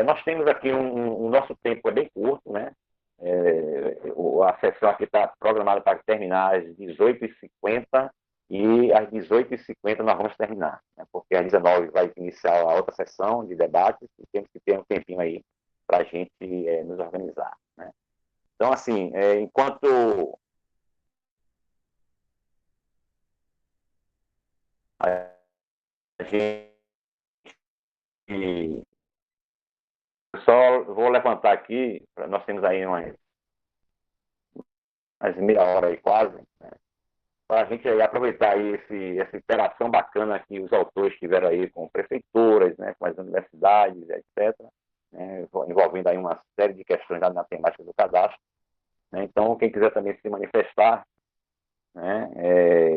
Nós temos aqui o nosso tempo é bem curto, né? A sessão aqui está programada para terminar às 18h50 e às 18h50 nós vamos terminar, né? Porque às 19h vai iniciar a outra sessão de debates e temos que ter um tempinho aí para a gente nos organizar, né? Então, assim, enquanto a gente... Eu só vou levantar aqui, nós temos aí umas meia hora aí quase, né, para a gente aí aproveitar aí essa interação bacana que os autores tiveram aí com prefeituras, né, com as universidades, etc., né, envolvendo aí uma série de questões na temática do cadastro. Né. Então, quem quiser também se manifestar, né,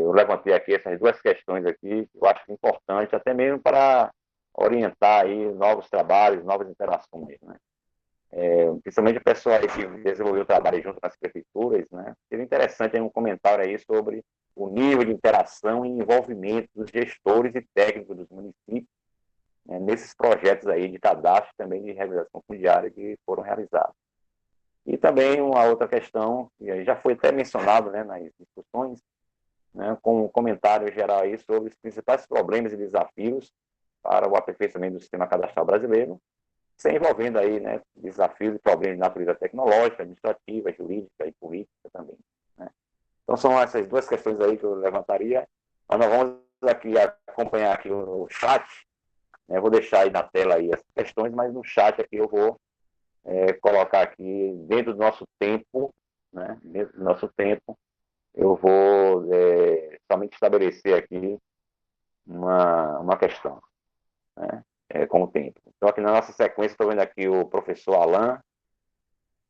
eu levantei aqui essas duas questões aqui, que eu acho importante, até mesmo para orientar aí novos trabalhos, novas interações, né. Principalmente o pessoal aí que desenvolveu o trabalho junto com as prefeituras, né, seria interessante aí um comentário aí sobre o nível de interação e envolvimento dos gestores e técnicos dos municípios, né, nesses projetos aí de cadastro também de regularização fundiária que foram realizados. E também uma outra questão, que já foi até mencionado, né, nas discussões, né, com um comentário geral aí sobre os principais problemas e desafios para o aperfeiçoamento do sistema cadastral brasileiro, sem envolvendo aí, né, desafios e problemas de natureza tecnológica, administrativa, jurídica e política também, né. Então são essas duas questões aí que eu levantaria. Mas nós vamos aqui acompanhar aqui o chat, né, vou deixar aí na tela aí as questões, mas no chat aqui eu vou colocar aqui dentro do nosso tempo, né, dentro do nosso tempo, eu vou somente estabelecer aqui uma questão, né, com o tempo. Então, aqui na nossa sequência, estou vendo aqui o professor Alan,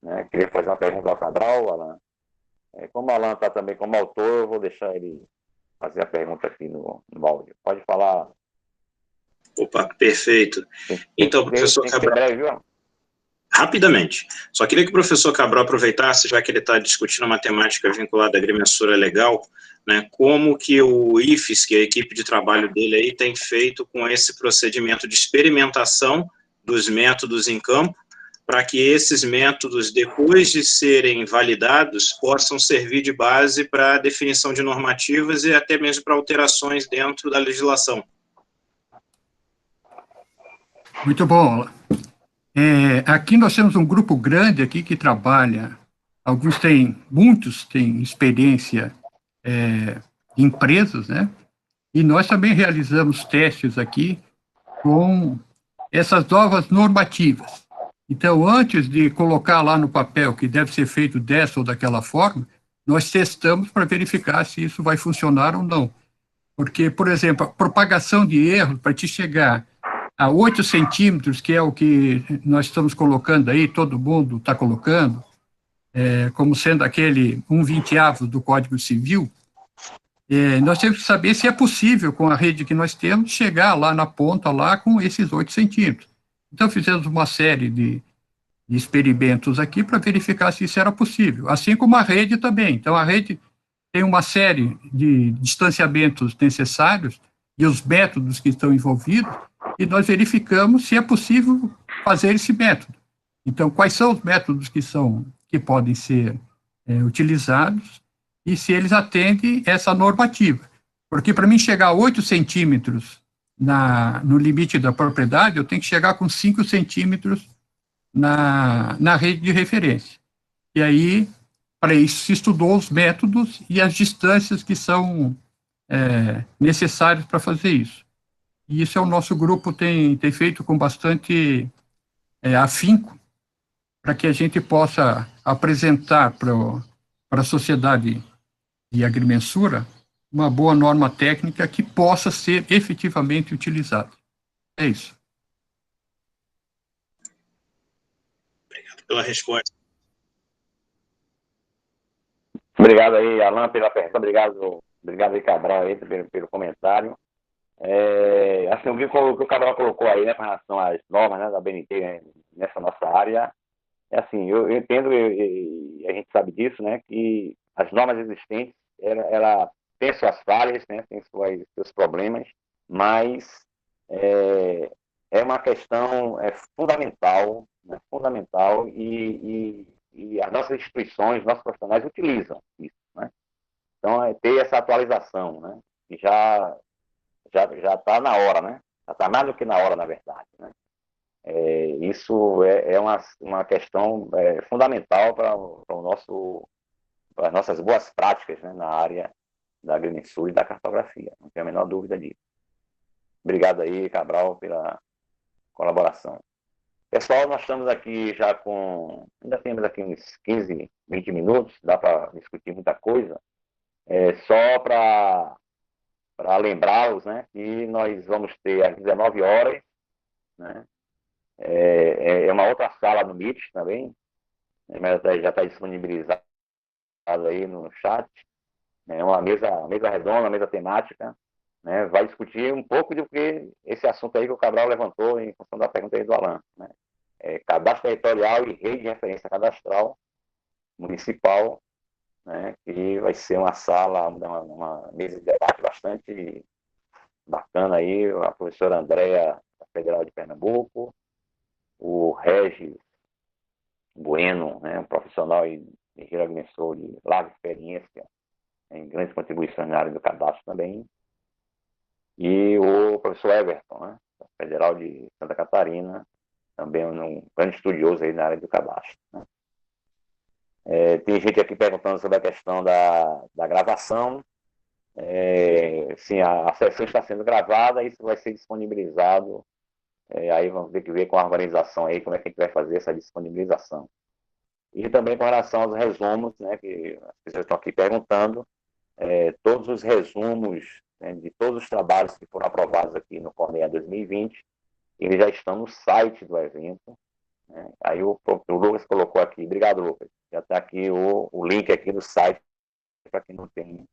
né, queria fazer uma pergunta ao Cabral, Alan. Como o Alan está também como autor, eu vou deixar ele fazer a pergunta aqui no áudio. Pode falar. Opa, perfeito. Então, professor Cabral... breve, viu? Rapidamente. Só queria que o professor Cabral aproveitasse, já que ele está discutindo uma temática vinculada à agrimensura legal, né, como que o IFES, que é a equipe de trabalho dele aí, tem feito com esse procedimento de experimentação dos métodos em campo, para que esses métodos, depois de serem validados, possam servir de base para a definição de normativas e até mesmo para alterações dentro da legislação. Muito bom. Aqui nós temos um grupo grande aqui que trabalha, muitos têm experiência em empresas, né? E nós também realizamos testes aqui com essas novas normativas. Então, antes de colocar lá no papel que deve ser feito dessa ou daquela forma, nós testamos para verificar se isso vai funcionar ou não. Porque, por exemplo, a propagação de erro, para te chegar a 8 centímetros, que é o que nós estamos colocando aí, todo mundo está colocando, como sendo aquele 1/20 do Código Civil, nós temos que saber se é possível, com a rede que nós temos, chegar lá na ponta, lá com esses 8 centímetros. Então, fizemos uma série de experimentos aqui para verificar se isso era possível, assim como a rede também. Então, a rede tem uma série de distanciamentos necessários e os métodos que estão envolvidos, e nós verificamos se é possível fazer esse método. Então, quais são os métodos que podem ser utilizados e se eles atendem essa normativa. Porque para mim chegar a 8 centímetros no limite da propriedade, eu tenho que chegar com 5 centímetros na rede de referência. E aí, para isso, se estudou os métodos e as distâncias que são necessárias para fazer isso. E isso o nosso grupo tem feito com bastante afinco, para que a gente possa apresentar para a sociedade de agrimensura uma boa norma técnica que possa ser efetivamente utilizada. É isso. Obrigado pela resposta. Obrigado aí, Alan, pela pergunta. Obrigado aí, Cabral, aí, pelo comentário. Assim, o que o Cabral colocou aí, né, com relação às normas, né, da BNT, né, nessa nossa área, assim, eu entendo, e a gente sabe disso, né, que as normas existentes, ela tem suas falhas, né, tem seus problemas, mas é uma questão fundamental, né, fundamental, e as nossas instituições, nossos profissionais utilizam isso, né? Então, ter essa atualização, né, que já está na hora, né? Já está mais do que na hora, na verdade, né? Isso é uma questão fundamental para as nossas boas práticas, né, na área da agrimensura e da cartografia, não tenho a menor dúvida disso. Obrigado aí, Cabral, pela colaboração. Pessoal, nós estamos aqui já ainda temos aqui uns 15, 20 minutos, dá para discutir muita coisa. Só para lembrá-los, né, que nós vamos ter às 19 horas, né, uma outra sala no Meet também, né, mas já está disponibilizado aí no chat, né, uma mesa redonda, uma mesa temática, né, vai discutir um pouco do que esse assunto aí que o Cabral levantou em função da pergunta aí do Alan, né, cadastro territorial e rede de referência cadastral municipal, né, que vai ser uma sala, uma mesa de debate bastante bacana aí, a professora Andréa, da Federal de Pernambuco, o Regis Bueno, né, um profissional e engenheiro agrimensor de larga experiência em grandes contribuições na área do cadastro também, e o professor Everton, né, da Federal de Santa Catarina, também um grande estudioso aí na área do cadastro, né. Tem gente aqui perguntando sobre a questão da gravação. Sim, a sessão está sendo gravada, isso vai ser disponibilizado. Aí vamos ter que ver com a organização aí como é que a gente vai fazer essa disponibilização. E também com relação aos resumos, né, que as pessoas estão aqui perguntando, todos os resumos, né, de todos os trabalhos que foram aprovados aqui no Corneia 2020, eles já estão no site do evento. Né? Aí o Lucas colocou aqui, obrigado, Lucas, já está aqui o link aqui no site para quem não tem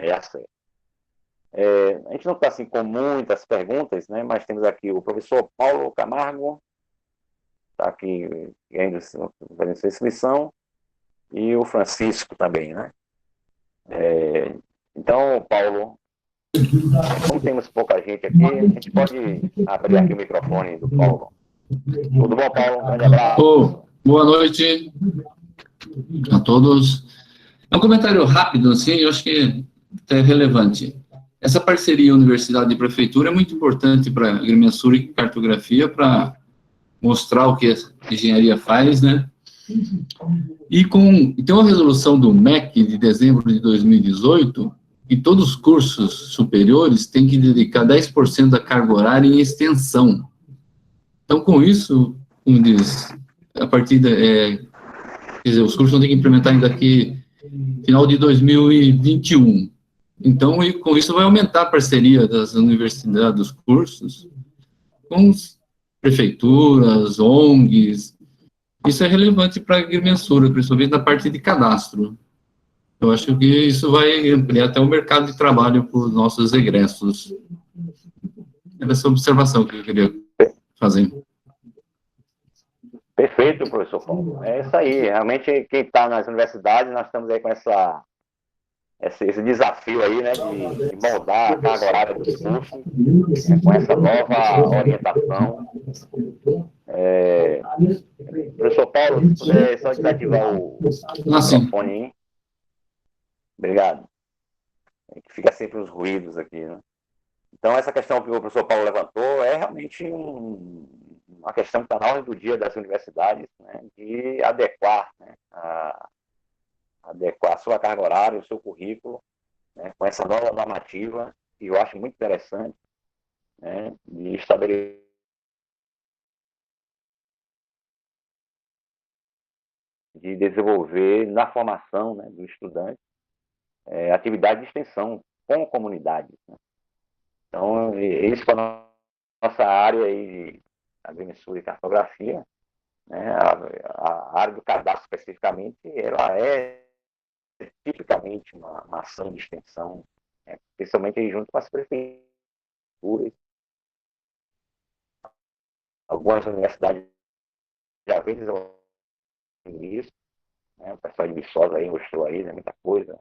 acesso. A gente não está assim com muitas perguntas, né, mas temos aqui o professor Paulo Camargo, está aqui ainda fazendo sua inscrição, e o Francisco também, né? Então, Paulo, como temos pouca gente aqui, a gente pode abrir aqui o microfone do Paulo. Tudo bom, Paulo? Um grande abraço. Boa noite a todos. Um comentário rápido, assim, eu acho que é relevante. Essa parceria Universidade e Prefeitura é muito importante para a agrimensura e cartografia, para mostrar o que a engenharia faz, né? E tem uma resolução do MEC de dezembro de 2018, que todos os cursos superiores têm que dedicar 10% da carga horária em extensão. Então, com isso, como diz, a partir quer dizer, os cursos vão ter que implementar ainda aqui, final de 2021. Então, e com isso vai aumentar a parceria das universidades, dos cursos, com prefeituras, ONGs. Isso é relevante para a agrimensura, principalmente na parte de cadastro. Eu acho que isso vai ampliar até o mercado de trabalho para os nossos egressos. Era essa observação que eu queria fazer. Perfeito, professor Paulo. É isso aí. Realmente, quem está nas universidades, nós estamos aí com esse desafio aí, né, de moldar a carga horária dos cursos, né, com essa nova orientação. Professor Paulo, se puder só desativar o microfone aí. Obrigado. Fica sempre os ruídos aqui, né? Então, essa questão que o professor Paulo levantou é realmente uma questão que está na ordem do dia das universidades, né, de adequar, né, adequar a sua carga horária, o seu currículo, né, com essa nova normativa, que eu acho muito interessante, né, de estabelecer de desenvolver na formação, né, do estudante atividade de extensão com comunidades. Né? Então, isso para a nossa área aí de agrimensura e cartografia, né, a área do cadastro especificamente, ela é tipicamente uma ação de extensão, né, especialmente aí junto com as prefeituras. Algumas universidades já vêm desenvolvendo isso, né, o pessoal de Viçosa aí mostrou aí, né, muita coisa,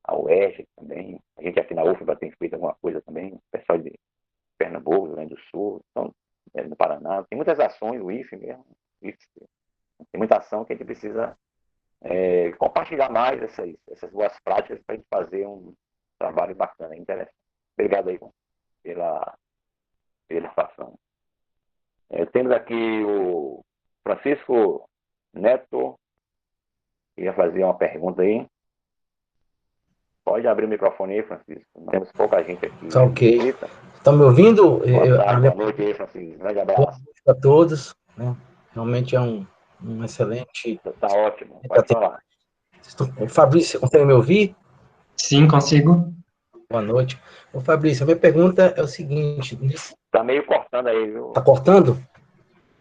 a UERJ também, a gente aqui na UFBA tem feito alguma coisa também, o pessoal de Pernambuco, Rio Grande do Sul, então, no Paraná, tem muitas ações, o IFE mesmo, tem muita ação que a gente precisa compartilhar mais essas boas práticas para a gente fazer um trabalho bacana, interessante. Obrigado aí pela participação. Temos aqui o Francisco Neto, que ia fazer uma pergunta aí. Pode abrir o microfone aí, Francisco. Temos pouca gente aqui. Tá ok. Estão me ouvindo? Boa noite aí, Francisco. Grande abraço. Boa noite a todos. Né? Realmente é um excelente... Está ótimo. Pode falar. Fabrício, você consegue me ouvir? Sim, consigo. Boa noite. Ô, Fabrício, a minha pergunta é o seguinte... Tá meio cortando aí, viu? Tá cortando?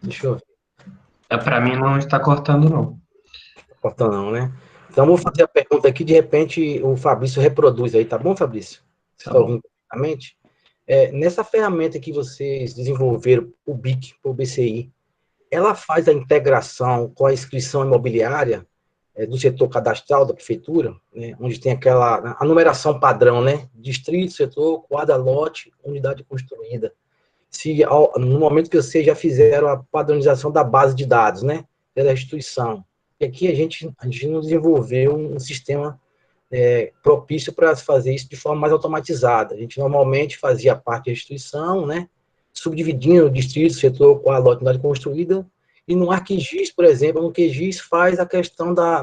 Deixa eu ver. Para mim não está cortando, não. Cortando não, né? Então, eu vou fazer a pergunta aqui, de repente o Fabrício reproduz aí, tá bom, Fabrício? Você está ouvindo corretamente? Nessa ferramenta que vocês desenvolveram, o BIC, o BCI, ela faz a integração com a inscrição imobiliária do setor cadastral da prefeitura, né, onde tem a numeração padrão, né? Distrito, setor, quadra, lote, unidade construída. No momento que vocês já fizeram a padronização da base de dados, né? Da instituição. E aqui a gente não desenvolveu um sistema propício para fazer isso de forma mais automatizada. A gente normalmente fazia parte da instituição, né? Subdividindo o distrito, setor, quadra, lote, unidade construída. E no ArcGIS, por exemplo, no QGIS faz a questão da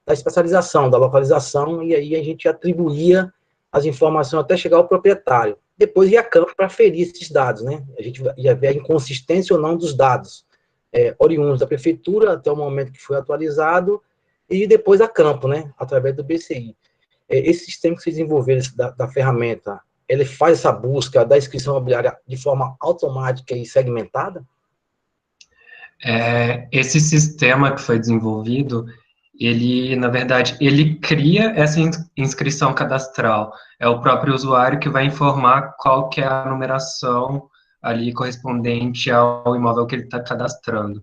especialização, da localização, e aí a gente atribuía as informações até chegar ao proprietário. Depois ia a campo para ferir esses dados, né? A gente ia ver a inconsistência ou não dos dados oriundos da prefeitura até o momento que foi atualizado, e depois a campo, né? Através do BCI. Esse sistema que vocês desenvolveram da ferramenta, ele faz essa busca da inscrição imobiliária de forma automática e segmentada? Esse sistema que foi desenvolvido, ele, na verdade, ele cria essa inscrição cadastral. É o próprio usuário que vai informar qual que é a numeração ali correspondente ao imóvel que ele está cadastrando.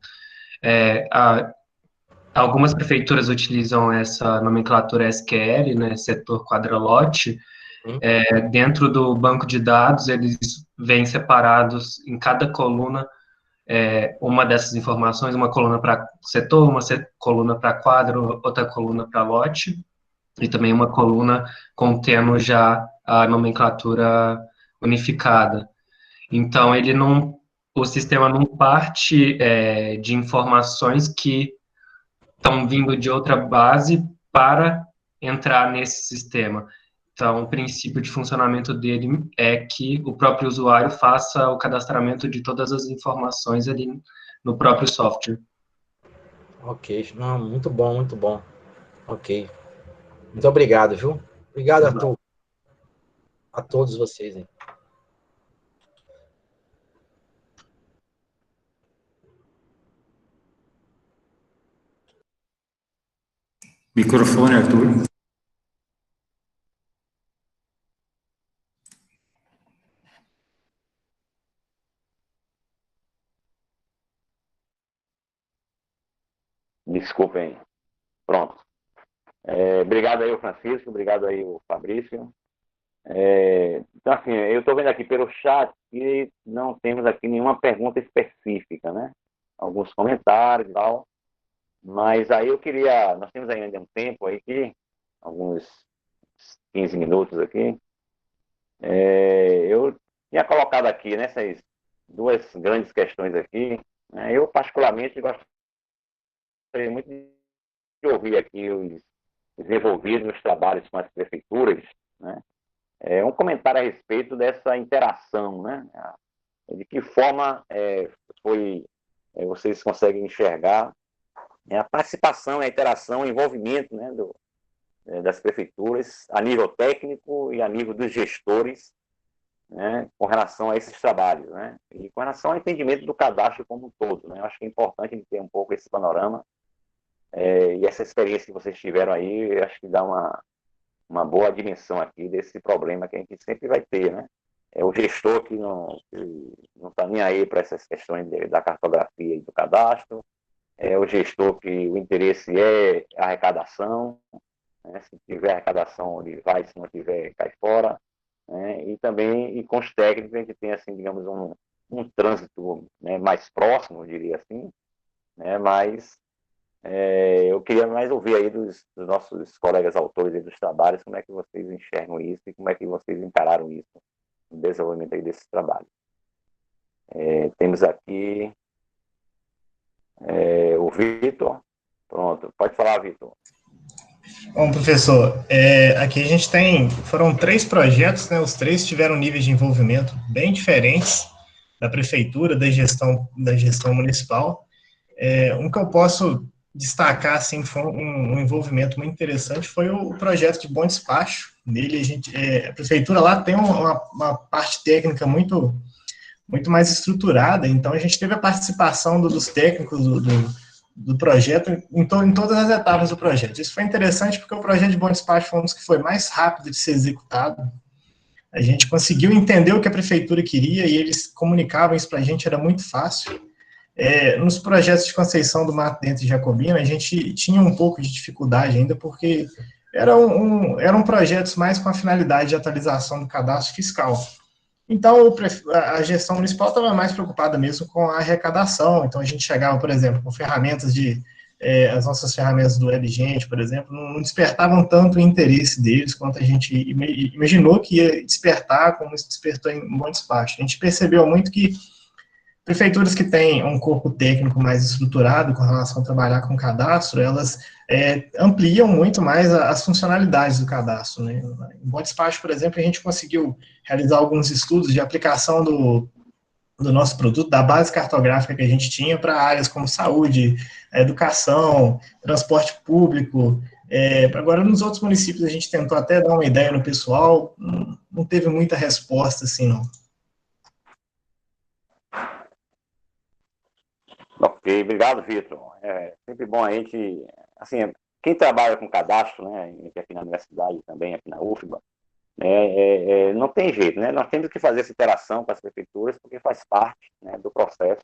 Algumas prefeituras utilizam essa nomenclatura SQL, né, setor quadra-lote. Dentro do banco de dados, eles vêm separados em cada coluna uma dessas informações, uma coluna para setor, uma coluna para quadro, outra coluna para lote, e também uma coluna contendo já a nomenclatura unificada. Então, o sistema não parte de informações que estão vindo de outra base para entrar nesse sistema. Então, o princípio de funcionamento dele é que o próprio usuário faça o cadastramento de todas as informações ali no próprio software. Ok, não, muito bom, muito bom. Ok. Muito obrigado, viu? Obrigado, Arthur. A todos vocês aí. Microfone, Arthur. Desculpem. Pronto. Obrigado aí, o Francisco. Obrigado aí, o Fabrício. Então, assim, eu estou vendo aqui pelo chat que não temos aqui nenhuma pergunta específica, né? Alguns comentários e tal. Mas aí nós temos ainda um tempo aí aqui, alguns 15 minutos aqui. Eu tinha colocado aqui nessas duas grandes questões aqui, né? Eu particularmente gostaria muito de ouvir aqui os envolvidos nos trabalhos com as prefeituras, né? Um comentário a respeito dessa interação, né? De que forma vocês conseguem enxergar a participação, a interação, o envolvimento, né, das prefeituras a nível técnico e a nível dos gestores, né, com relação a esses trabalhos, né? E com relação ao entendimento do cadastro como um todo, né? Eu acho que é importante a gente ter um pouco esse panorama. E essa experiência que vocês tiveram aí, eu acho que dá uma boa dimensão aqui desse problema que a gente sempre vai ter, né? O gestor que não está nem aí para essas questões da cartografia e do cadastro, o gestor que o interesse é a arrecadação, né? Se tiver arrecadação, ele vai, se não tiver, cai fora, né? E também, com os técnicos, a gente tem, assim, digamos, um trânsito, né, mais próximo, eu diria assim, né? Mas eu queria mais ouvir aí dos nossos colegas autores aí dos trabalhos, como é que vocês enxergam isso e como é que vocês encararam isso no desenvolvimento aí desse trabalho. Temos aqui o Vitor. Pronto, pode falar, Vitor. Bom, professor, aqui a gente foram 3 projetos, né? Os 3 tiveram níveis de envolvimento bem diferentes da prefeitura, da gestão municipal. Um que eu posso destacar, assim, foi um envolvimento muito interessante, foi o projeto de Bom Despacho, Nele, a prefeitura lá tem uma parte técnica muito mais estruturada, então a gente teve a participação dos técnicos do projeto em todas as etapas do projeto. Isso foi interessante porque o projeto de Bom Despacho foi um dos que foi mais rápido de ser executado. A gente conseguiu entender o que a prefeitura queria e eles comunicavam isso para a gente, era muito fácil. Nos projetos de Conceição do Mato Dentro e Jacobina, a gente tinha um pouco de dificuldade ainda, porque eram projetos mais com a finalidade de atualização do cadastro fiscal. Então, a gestão municipal estava mais preocupada mesmo com a arrecadação. Então, a gente chegava, por exemplo, com ferramentas as nossas ferramentas do WebGente, por exemplo, não despertavam tanto o interesse deles quanto a gente imaginou que ia despertar, como isso despertou em Bom Despacho. A gente percebeu muito que prefeituras que têm um corpo técnico mais estruturado com relação a trabalhar com cadastro, elas ampliam muito mais as funcionalidades do cadastro, né? Em Bom Despacho, por exemplo, a gente conseguiu realizar alguns estudos de aplicação do nosso produto, da base cartográfica que a gente tinha para áreas como saúde, educação, transporte público. Agora, nos outros municípios, a gente tentou até dar uma ideia no pessoal, não teve muita resposta, assim, não. Ok, obrigado, Vitor. É sempre bom a gente, assim, quem trabalha com cadastro, né, aqui na universidade também, aqui na UFBA, não tem jeito, né? Nós temos que fazer essa interação com as prefeituras, porque faz parte, né, do processo.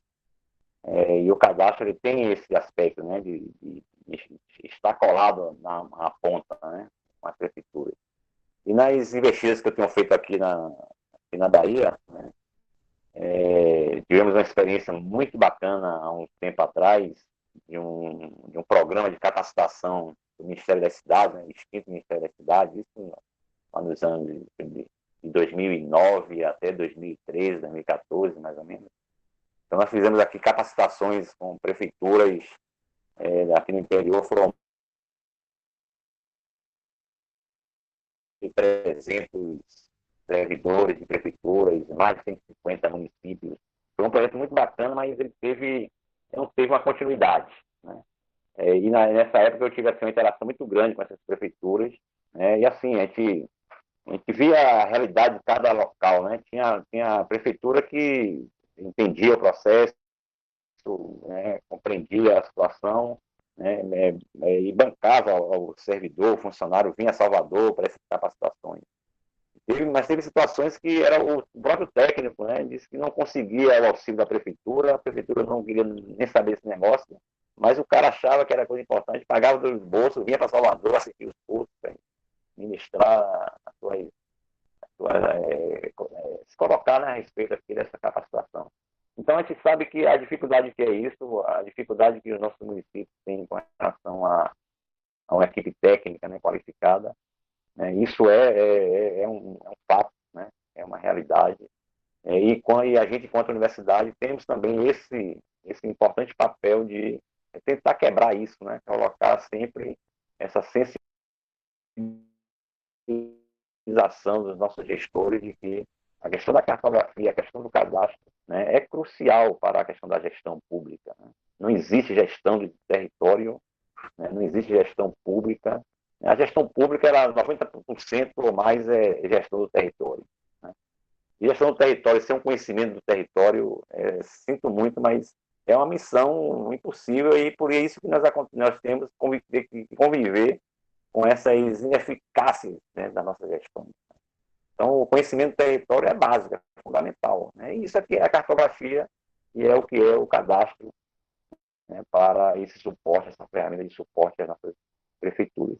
E o cadastro ele tem esse aspecto, né, de estar colado na ponta, né, com as prefeituras. E nas investidas que eu tenho feito aqui na Bahia, né, tivemos uma experiência muito bacana há um tempo atrás de um programa de capacitação do Ministério das Cidades, né, extinto Ministério das Cidades, isso nos anos de 2009 até 2013, 2014, mais ou menos. Então, nós fizemos aqui capacitações com prefeituras aqui no interior, foram 300 servidores de prefeituras, mais de 150 municípios. Foi um projeto muito bacana, mas ele não teve uma continuidade, né? E nessa época eu tive assim, uma interação muito grande com essas prefeituras, né? E assim, a gente via a realidade de cada local, né? Tinha a prefeitura que entendia o processo, né? Compreendia a situação, né? E bancava o servidor, o funcionário, vinha a Salvador para essas capacitações. Mas teve situações que era o próprio técnico, né? Disse que não conseguia o auxílio da prefeitura, a prefeitura não queria nem saber desse negócio, mas o cara achava que era coisa importante, pagava dos bolsos, vinha para Salvador, assistir os cursos, ministrar se colocar, né, a respeito aqui dessa capacitação. Então, a gente sabe que a dificuldade que é isso, a dificuldade que os nossos municípios têm com relação a uma equipe técnica, né, qualificada, né, isso é um fato, né, é uma realidade. E a gente, enquanto universidade, temos também esse importante papel de tentar quebrar isso, né, colocar sempre essa sensibilização dos nossos gestores de que a questão da cartografia, a questão do cadastro, né, é crucial para a questão da gestão pública, né? Não existe gestão de território, né? Não existe gestão pública. A gestão pública, 90% ou mais é gestão do território, né? E gestão do território, sem um conhecimento do território, sinto muito, mas é uma missão impossível e por isso que nós temos que conviver com essas ineficácias, né, da nossa gestão. Então, o conhecimento do território é básico, é fundamental, né? E isso aqui é a cartografia e é o que é o cadastro, né, para esse suporte, essa ferramenta de suporte às nossas prefeituras.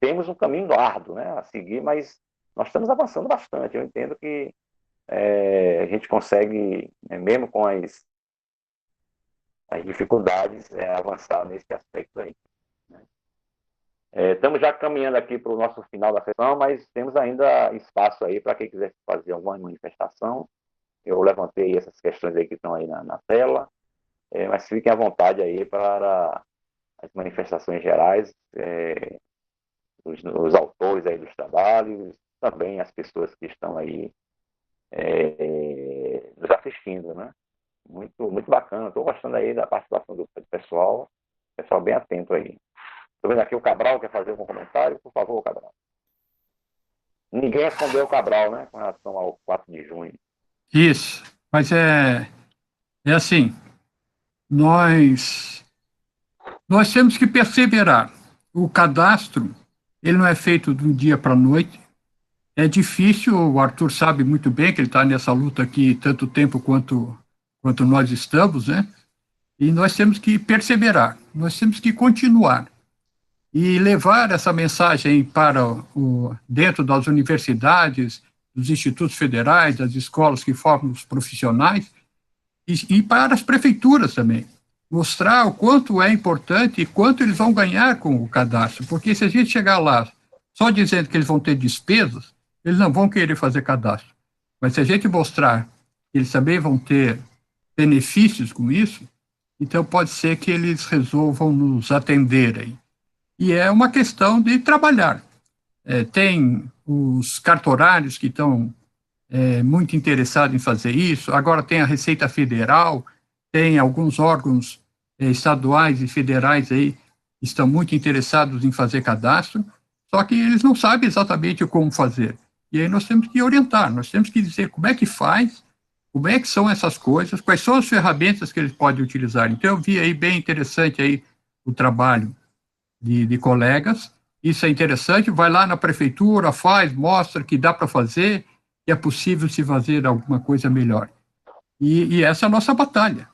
Temos um caminho árduo, né, a seguir, mas nós estamos avançando bastante. Eu entendo que a gente consegue, mesmo com as dificuldades, avançar nesse aspecto aí. Estamos já caminhando aqui para o nosso final da sessão, mas temos ainda espaço aí para quem quiser fazer alguma manifestação. Eu levantei essas questões aí que estão aí na tela, mas fiquem à vontade aí para as manifestações gerais, os autores aí dos trabalhos, também as pessoas que estão aí nos assistindo, né? Muito, muito bacana. Estou gostando aí da participação do pessoal bem atento aí. Estou vendo aqui o Cabral, quer fazer algum comentário? Por favor, Cabral. ninguém respondeu o Cabral, né, com relação ao 4 de junho. Isso, mas é assim, nós temos que perseverar. O cadastro, ele não é feito de um dia para a noite, é difícil, o Arthur sabe muito bem que ele está nessa luta aqui tanto tempo quanto nós estamos, né? E nós temos que perseverar, nós temos que continuar e levar essa mensagem para dentro das universidades, dos institutos federais, das escolas que formam os profissionais e para as prefeituras também. Mostrar o quanto é importante e quanto eles vão ganhar com o cadastro, porque se a gente chegar lá só dizendo que eles vão ter despesas, eles não vão querer fazer cadastro. Mas se a gente mostrar que eles também vão ter benefícios com isso, então pode ser que eles resolvam nos atender aí. E é uma questão de trabalhar. Tem os cartorários que estão muito interessados em fazer isso, agora tem a Receita Federal, tem alguns órgãos estaduais e federais aí que estão muito interessados em fazer cadastro, só que eles não sabem exatamente como fazer. E aí nós temos que orientar, nós temos que dizer como é que faz, como é que são essas coisas, quais são as ferramentas que eles podem utilizar. Então, eu vi aí bem interessante aí o trabalho de colegas, isso é interessante, vai lá na prefeitura, faz, mostra que dá para fazer, que é possível se fazer alguma coisa melhor. E essa é a nossa batalha.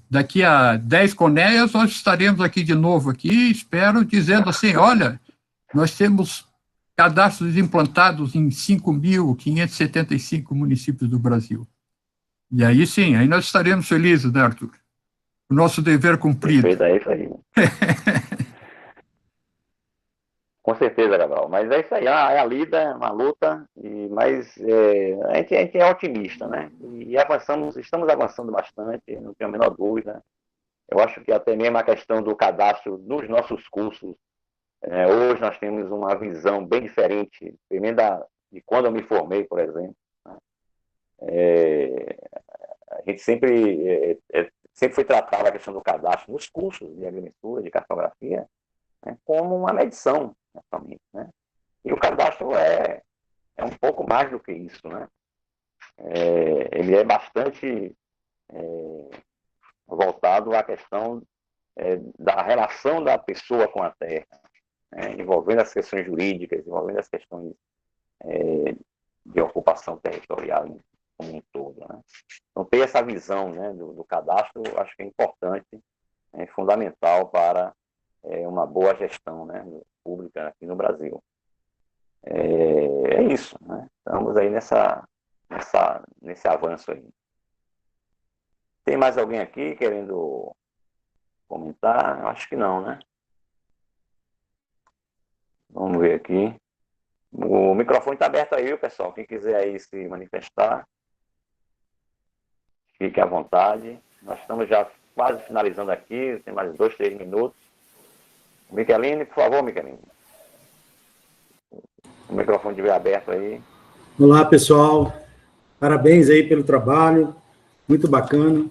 Daqui a 10 CONEAs, nós estaremos aqui de novo, espero, dizendo assim, olha, nós temos cadastros implantados em 5.575 municípios do Brasil. E aí sim, aí nós estaremos felizes, né, Arthur? O nosso dever cumprido. Perfeito, é isso aí. Com certeza, Gabriel. Mas é isso aí, é a lida, é uma luta, mas a gente é otimista, né? E estamos avançando bastante, não tenho a menor dúvida. Eu acho que até mesmo a questão do cadastro nos nossos cursos, hoje nós temos uma visão bem diferente, pelo de quando eu me formei, por exemplo. Né? A gente sempre foi tratado a questão do cadastro nos cursos de agrimensura, de cartografia, né, como uma medição, somente, né? E o cadastro é um pouco mais do que isso, né? Ele é bastante voltado à questão da relação da pessoa com a terra, envolvendo as questões jurídicas, envolvendo as questões de ocupação territorial como um todo, né? Então, ter essa visão, né, do cadastro, acho que é importante, é fundamental para uma boa gestão, né, pública aqui no Brasil. É isso, né? Estamos aí nesse avanço aí. Tem mais alguém aqui querendo comentar? Acho que não, né? Vamos ver aqui. O microfone está aberto aí, pessoal. Quem quiser aí se manifestar, fique à vontade. Nós estamos já quase finalizando aqui, tem mais 2, 3 minutos. Micheline, por favor, Micheline. O microfone estiver aberto aí. Olá, pessoal. Parabéns aí pelo trabalho, muito bacana.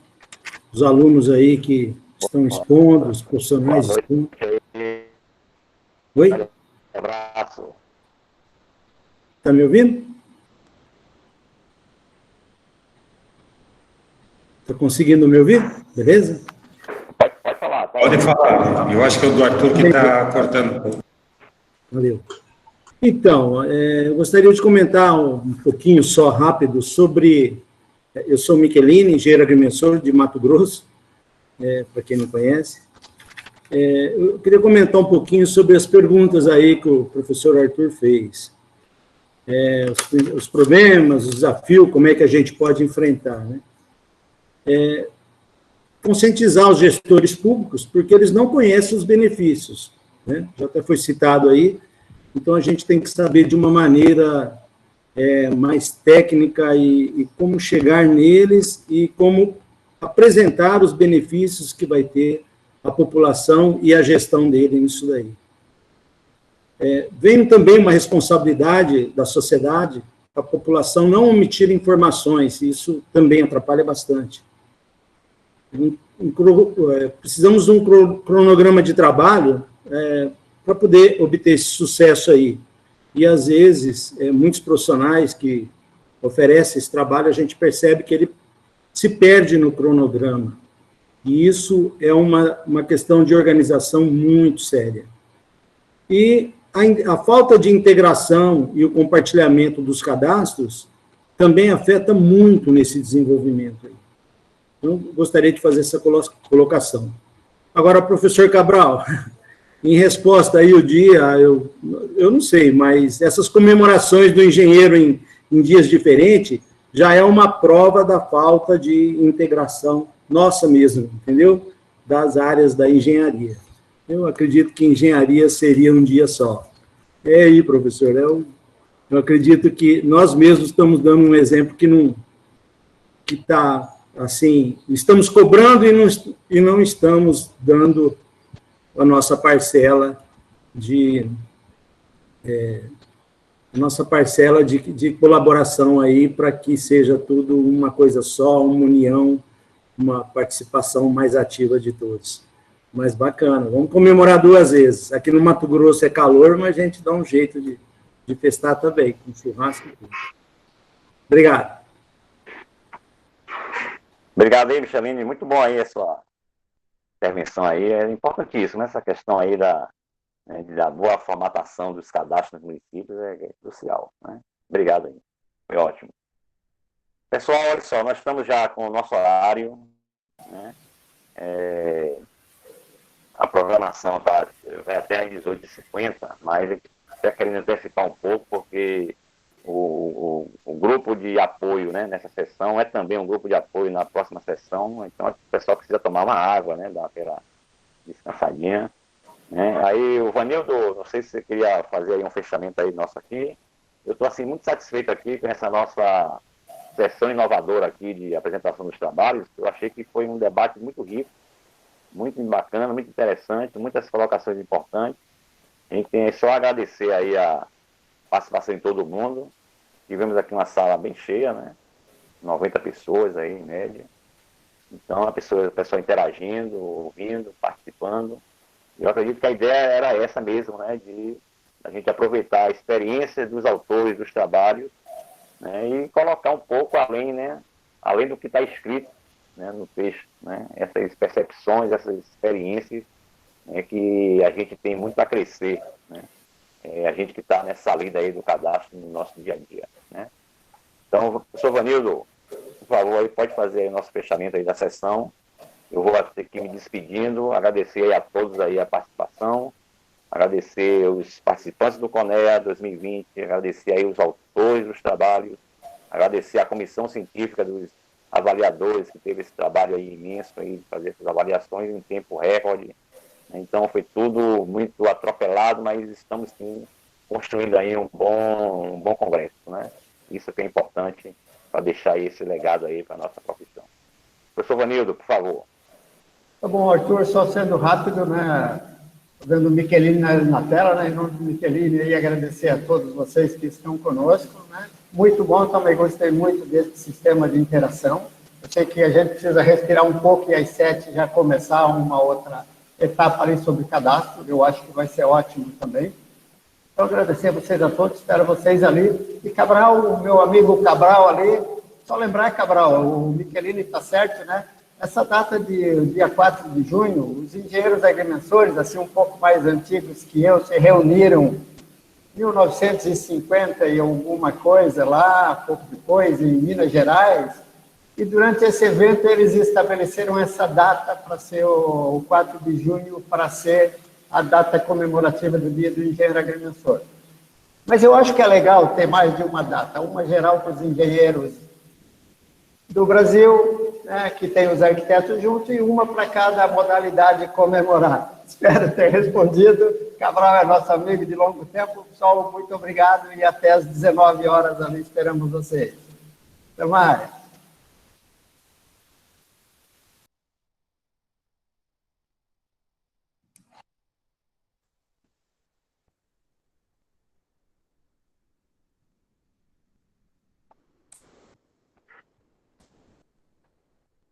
Os alunos aí que estão expondo, os profissionais expondo. Oi? Abraço. Está me ouvindo? Está conseguindo me ouvir? Beleza? Pode falar. Pode falar. Eu acho que é o do Arthur que está cortando. Valeu. Então, eu gostaria de comentar um pouquinho só rápido sobre... Eu sou Micheline, engenheiro agrimensor de Mato Grosso, para quem não conhece. Eu queria comentar um pouquinho sobre as perguntas aí que o professor Arthur fez. Os problemas, os desafios, como é que a gente pode enfrentar, né? Conscientizar os gestores públicos, porque eles não conhecem os benefícios, né? Já até foi citado aí, então a gente tem que saber de uma maneira mais técnica e como chegar neles e como apresentar os benefícios que vai ter a população e a gestão dele nisso daí. Vem também uma responsabilidade da sociedade, a população não omitir informações, e isso também atrapalha bastante. Precisamos de um cronograma de trabalho para poder obter esse sucesso aí. e às vezes, muitos profissionais que oferecem esse trabalho, a gente percebe que ele se perde no cronograma, e isso é uma questão de organização muito séria. E a falta de integração e o compartilhamento dos cadastros também afeta muito nesse desenvolvimento aí. Então, gostaria de fazer essa colocação. Agora, professor Cabral, em resposta aí o dia, eu não sei, mas essas comemorações do engenheiro em dias diferentes já é uma prova da falta de integração nossa mesmo, entendeu? Das áreas da engenharia. Eu acredito que engenharia seria um dia só. É aí, professor, eu acredito que nós mesmos estamos dando um exemplo que está, assim, estamos cobrando e não estamos dando a nossa parcela de colaboração aí para que seja tudo uma coisa só, uma união, uma participação mais ativa de todos. Mas bacana, vamos comemorar 2 vezes. Aqui no Mato Grosso é calor, mas a gente dá um jeito de festar também, com churrasco e tudo. Obrigado. Obrigado aí, Micheline. Muito bom aí a sua intervenção aí. É importantíssimo, né? Essa questão aí da boa formatação dos cadastros nos municípios é crucial, né? Obrigado aí. Foi ótimo. Pessoal, olha só, nós estamos já com o nosso horário, né? A programação vai até às 18h50, mas está querendo antecipar um pouco, porque o grupo de apoio, né, nessa sessão é também um grupo de apoio na próxima sessão, então o pessoal precisa tomar uma água, né, dar aquela descansadinha. Né? Aí o Vanildo, não sei se você queria fazer aí um fechamento aí nosso aqui. Eu estou assim, muito satisfeito aqui com essa nossa sessão inovadora aqui de apresentação dos trabalhos. Eu achei que foi um debate muito rico, muito bacana, muito interessante, muitas colocações importantes. A gente tem só agradecer aí a participação de todo mundo. Tivemos aqui uma sala bem cheia, né? 90 pessoas aí, em média. Então, a pessoa interagindo, ouvindo, participando. Eu acredito que a ideia era essa mesmo, né? De a gente aproveitar a experiência dos autores dos trabalhos, né? E colocar um pouco além, né? Além do que está escrito, né, no texto, né? Essas percepções, essas experiências, né, que a gente tem muito a crescer, né? A gente que está nessa lida aí do cadastro no nosso dia a dia, né? Então, professor Vanildo, por favor, aí pode fazer aí o nosso fechamento aí da sessão. Eu vou aqui me despedindo, agradecer aí a todos aí a participação, agradecer os participantes do CONEA 2020, agradecer aí os autores dos trabalhos, agradecer a comissão científica dos avaliadores que teve esse trabalho aí imenso aí de fazer essas avaliações em tempo recorde. Então foi tudo muito atropelado, mas estamos sim construindo aí um bom congresso, né? Isso que é importante para deixar esse legado aí para a nossa profissão. Professor Vanildo, por favor. Tá bom, Arthur, só sendo rápido, né? Vendo o Michelini na tela, né? Em nome do Michelini, e agradecer a todos vocês que estão conosco, né? Muito bom, também gostei muito desse sistema de interação. Eu sei que a gente precisa respirar um pouco e às 7 já começar uma outra etapa ali sobre cadastro. Eu acho que vai ser ótimo também. Então, agradecer a vocês a todos, espero vocês ali. E Cabral, o meu amigo Cabral ali, só lembrar, Cabral, o Michelini está certo, né? Essa data de dia 4 de junho, os engenheiros agrimensores, assim, um pouco mais antigos que eu, se reuniram em 1950 e alguma coisa lá, pouco depois, em Minas Gerais, e durante esse evento eles estabeleceram essa data para ser o 4 de junho, para ser a data comemorativa do Dia do Engenheiro Agrimensor. Mas eu acho que é legal ter mais de uma data, uma geral para os engenheiros do Brasil, né, que tem os arquitetos juntos, e uma para cada modalidade comemorar. Espero ter respondido. Cabral é nosso amigo de longo tempo. Pessoal, muito obrigado e até às 19 horas ali esperamos vocês. Até mais.